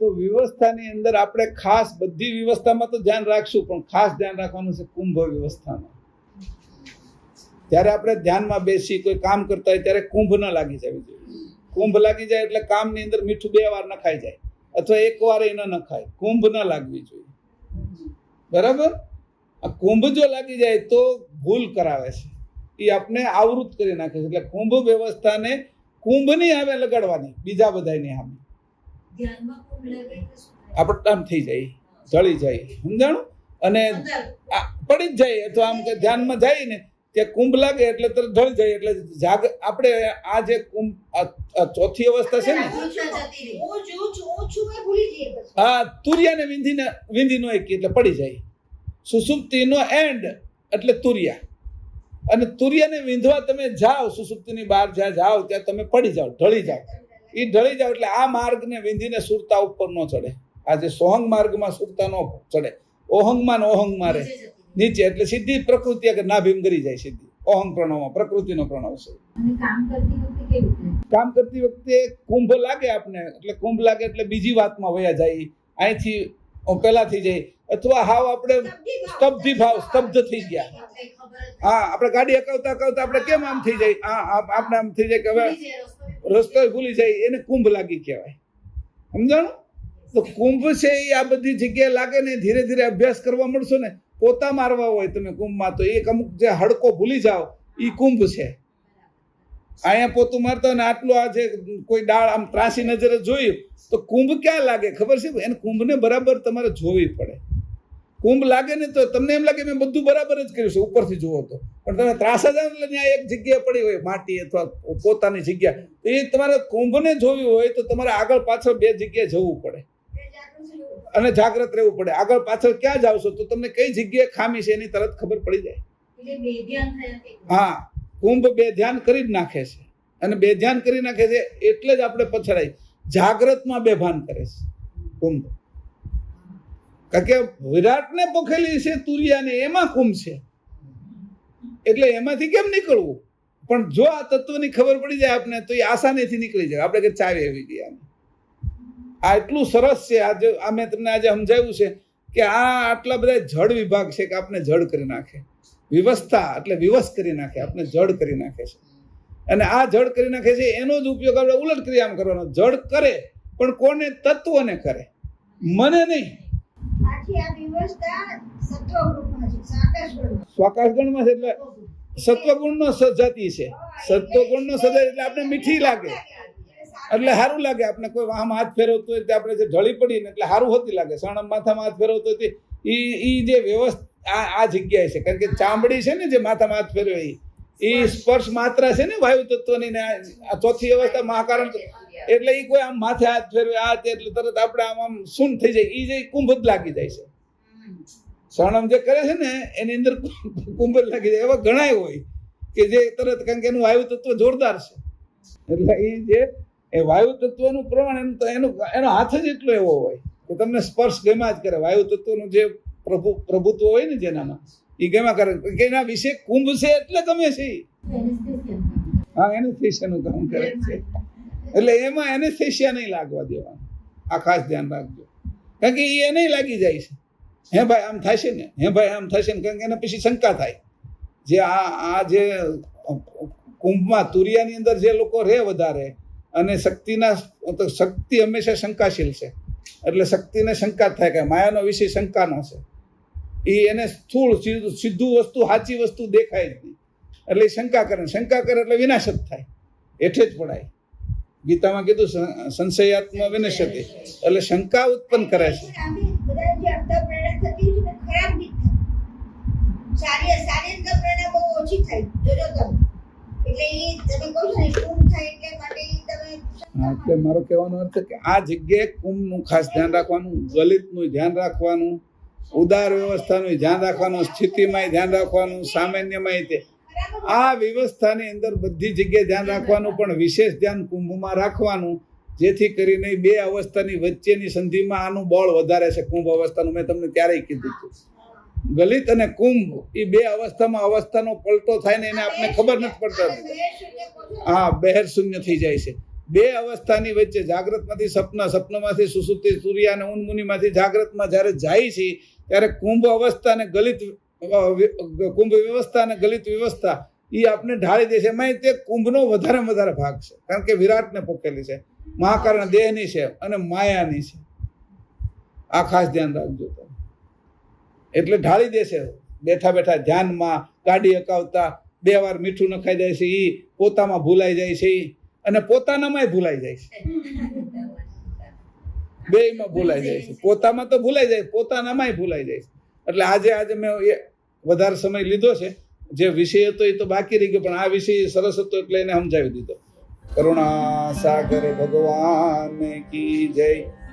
તો વ્યવસ્થાની અંદર આપણે ખાસ બધી વ્યવસ્થામાં તો ધ્યાન રાખશું, પણ ખાસ ધ્યાન રાખવાનું છે કુંભ વ્યવસ્થામાં. ત્યારે આપણે ધ્યાનમાં બેસી કોઈ કામ કરતા હોય ત્યારે કુંભ ન લાગી જવી જોઈએ. કુંભ લાગી જાય એટલે કામની અંદર મીઠું 2 વાર નખાઈ જાય અથવા 1 વાર ન નખાય. કુંભ ન લાગવી જોઈએ. બરાબર, આ કુંભ જો લાગી જાય તો ભૂલ કરાવે છે, એ આપણે આવૃત કરી નાખે છે. એટલે કુંભ વ્યવસ્થાને કુંભની આવે લગાડવાની, બીજા બધાની સામે આપણે આમ થઈ જાય, જળી જાય, સમજાણું? અને પડી જ જાય અથવા આમ કે ધ્યાનમાં જાય ને ત્યાં કુંભ લાગે એટલે તરત ઢળી જાય. એટલે આપણે આ જે કુંભ ચોથી અવસ્થા છે ને, હા, તુરિયાને વિંધી નો એકી એટલે પડી જાય. સુસુપ્તિનો એન્ડ એટલે તુરિયા. અને તુરિયાને વિંધવા તમે જાઓ, સુસુપ્તિની બહાર જ્યાં જાઓ ત્યાં તમે પડી જાઓ, ઢળી જાઓ. એ ઢળી જાઓ એટલે આ માર્ગને વિંધીને સુરતા ઉપર ન ચડે. આ જે સોહંગ માર્ગમાં સુરતા ન ચડે, ઓહંગમાં ને ઓહંગ મારે નીચે એટલે સીધી પ્રકૃતિ આગળ નાભીમ ગરી જાય સીધી અહં પ્રણવમાં પ્રકૃતિનો પ્રણવ છે. અને કામ કરતી વખતે કેવી રીતે કામ કરતી વખતે કુંભ લાગે આપને એટલે કુંભ લાગે એટલે બીજી વાતમાં વયા જાય, અહીંથી પેલા થઈ જાય, અથવા હાવ આપણે સ્તબ્ધ થઈ ગયા. હા, આપણે ગાડી અકાવતા અકાવતા આપણે કેમ આમ થઈ જાય, આપણે આમ થઈ જાય કે હવે રસ્તો ભૂલી જાય, એને કુંભ લાગી કહેવાય. સમજાણું? તો કુંભ છે એ આ બધી જગ્યાએ લાગે ને ધીરે ધીરે અભ્યાસ કરવા મળશો ને, પોતા મારવા હોય તમે કુંભમાં તો એક અમુક જે હડકો ભૂલી જાઓ એ કુંભ છે. અહીંયા પોતું મારતા હોય ને આટલું આ જે કોઈ ડાળ આમ ત્રાસી નજરે જોયું તો કુંભ ક્યાં લાગે ખબર છે? એને કુંભને બરાબર તમારે જોવી પડે. કુંભ લાગે ને તો તમને એમ લાગે મેં બધું બરાબર જ કર્યું છે ઉપરથી જુઓ તો, પણ તમે ત્રાસા જાવ એટલે ત્યાં એક જગ્યાએ પડી હોય માટી અથવા પોતાની જગ્યા, તો એ તમારે કુંભને જોવી હોય તો તમારે આગળ પાછળ બે જગ્યાએ જવું પડે અને જાગ્રત રહેવું પડે. આગળ પાછળ ક્યાં જાવશો તો તમને કઈ જગ્યાએ ખામી છે એની તરત ખબર પડી જાય. એટલે બે ધ્યાન થયા. હા, કુંભ બે ધ્યાન કરી જ નાખે છે, અને બે ધ્યાન કરી નાખે છે એટલે જ આપણે પછડાય. જાગ્રતમાં બે ભાન કરે છે કુંભ, કારણ કે વિરાટને પોખેલી છે તુરિયાને, એમાં કુંભ છે એટલે એમાંથી કેમ નીકળવું? પણ જો આ તત્વની ખબર પડી જાય આપને તો એ આસાનીથી નીકળી જાય. આપણે કે ચાવી આવી ગઈ. આ એટલું સરસ છે. આજે આ મેં તમને આજે સમજાવ્યું છે કે આ આટલા બધા જડ વિભાગ છે કે આપણે જડ કરી નાખે. વિવસ્થા એટલે વિવશ કરી નાખે, આપણે જડ કરી નાખે છે. અને આ જડ કરી નાખે છે એનો જ ઉપયોગ આપણે ઉલટ ક્રિયામાં કરવાનો. જડ કરે પણ કોને? તત્વને કરે, મને નહીં. આથી આ વ્યવસ્થા સત્વગુણમાં છે, સાકાશગુણમાં. સ્વાકાશગુણમાં છે એટલે સત્વગુણનો સજાતિ છે. સત્વગુણનો સજાતિ એટલે આપણે મીઠી લાગે, એટલે સારું લાગે. આપણે કોઈ આમાં હાથ ફેરવતો હોય આપણે જે ઢળી પડીને એટલે સારું હોતી લાગે. સણમ માથામાં હાથ ફેરવતો હોય એ જે વ્યવસ્થા આ જગ્યાએ છે, કારણ કે ચામડી છે ને જે માથામાં હાથ ફેરવે એ સ્પર્શ માત્રા છે ને વાયુ તત્વની ને આ ચોથી અવસ્થા મહાકારણ, એટલે એ કોઈ આમ માથે હાથ ફેરવે આ તે એટલે તરત આપણે આમ શૂન્ય થઈ જાય. એ જે કુંભ જ લાગી જાય છે. સણમ જે કરે છે ને એની અંદર કુંભ જ લાગી જાય. એવા ઘણા હોય કે જે તરત, કારણ કે એનું વાયુ તત્વ જોરદાર છે, એટલે એ જે એ વાયુ તત્વનું પ્રમાણ એનો હાથ જ એટલો એવો હોય કે તમને સ્પર્શ ગમ્યા જ કરે. વાયુ તત્વનું જે પ્રભુત્વ હોય ને જેનામાં એ ગમ્યા કરે, કે એના વિશે કુંભ છે એટલે ગમે છે. હા, એનેસ્થેશિયાનું કામ કરે છે. એટલે એમાં એનેસ્થેશિયા નહીં લાગવા દેવાનું. આ ખાસ ધ્યાન રાખજો, કારણ કે એ નહીં લાગી જાય છે. હે ભાઈ આમ થશે ને, હે ભાઈ આમ થશે ને, કારણ કે એના પછી શંકા થાય. જે આ જે કુંભમાં તુરિયાની અંદર જે લોકો રહે વધારે, અને શક્તિ હંમેશા શંકાશીલ છે, એટલે શક્તિને શંકા થાય કે માયાનો વિષય શંકાનો છે. એને સ્થૂળ સીધું વસ્તુ સાચી વસ્તુ દેખાય જ નહીં, એટલે શંકા કરે. શંકા કરે એટલે વિનાશ જ થાય, હેઠે જ પડાય. ગીતામાં કીધું સંશયાત્મ વિનશ્યતિ, એટલે શંકા ઉત્પન્ન કરે છે. બધા જે અંતઃપ્રેરણા થતી છે ને ખરાબ બી થાય, સારી અંતઃપ્રેરણા બહુ ઓછી થાય. જોજો તમે, એટલે એ તમે કહો છો ને કુંભ થાય એટલે માટે તમે. એટલે મારો કહેવાનો અર્થ કે આ જગ્યાએ કુંભનું ખાસ ધ્યાન રાખવાનું, ગલિતનું ધ્યાન રાખવાનું, ઉદાર વ્યવસ્થાનું ધ્યાન રાખવાનું, સ્થિતિમાં ધ્યાન રાખવાનું, સામાન્યમાં તે આ વ્યવસ્થાની અંદર બધી જગ્યાએ ધ્યાન રાખવાનું, પણ વિશેષ ધ્યાન કુંભમાં રાખવાનું, જેથી કરીને બે અવસ્થાની વચ્ચેની સંધિમાં આનું બળ વધારે છે. કુંભ અવસ્થાનું મેં તમને ત્યારેય કીધું હતું. ગલિત અને કુંભ એ બે અવસ્થામાં અવસ્થાનો પલટો થાય ને એને આપણે ખબર નથી પડતા. હા, બહેર શૂન્ય થઈ જાય છે. બે અવસ્થાની વચ્ચે જાગ્રતમાંથી સપના, સપનામાંથી સુસુપ્તિ, સૂર્ય અને ઉન્મુનિમાંથી જાગ્રતમાં જ્યારે જાય છે ત્યારે કુંભ અવસ્થા અને ગલિત કુંભ વ્યવસ્થા અને ગલિત વ્યવસ્થા એ આપણે ઢાળી દે છે. એમાં તે કુંભનો વધારે ભાગ છે, કારણ કે વિરાટને પોકેલી છે, મહાકારણ દેહની છે અને માયાની છે. આ ખાસ ધ્યાન રાખજો તમે. એટલે ઢાળી દેશે. બેઠા બેઠા ધ્યાનમાં ગાડી અકાવતા 2 વાર મીઠું નખાઈ જાય છે, એ પોતામાં ભૂલાઈ જાય છે, અને પોતાનામાંય ભૂલાઈ જાય છે. બેયમાં ભૂલાઈ જાય છે. પોતામાં તો ભૂલાઈ જાય, પોતાનામાંય ભૂલાઈ જાય છે. એટલે આજે મેં વધારે સમય લીધો છે. જે વિષય હતો એ તો બાકી રહી ગયો, પણ આ વિષય સરસ હતો એટલે એને સમજાવી દીધો. કરુણા સાગર ભગવાન કી જય,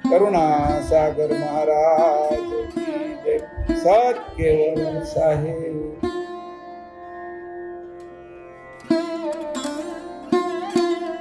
કરુણા સાગર મહારાજ કી જય, સત કેવલ સાહેબ.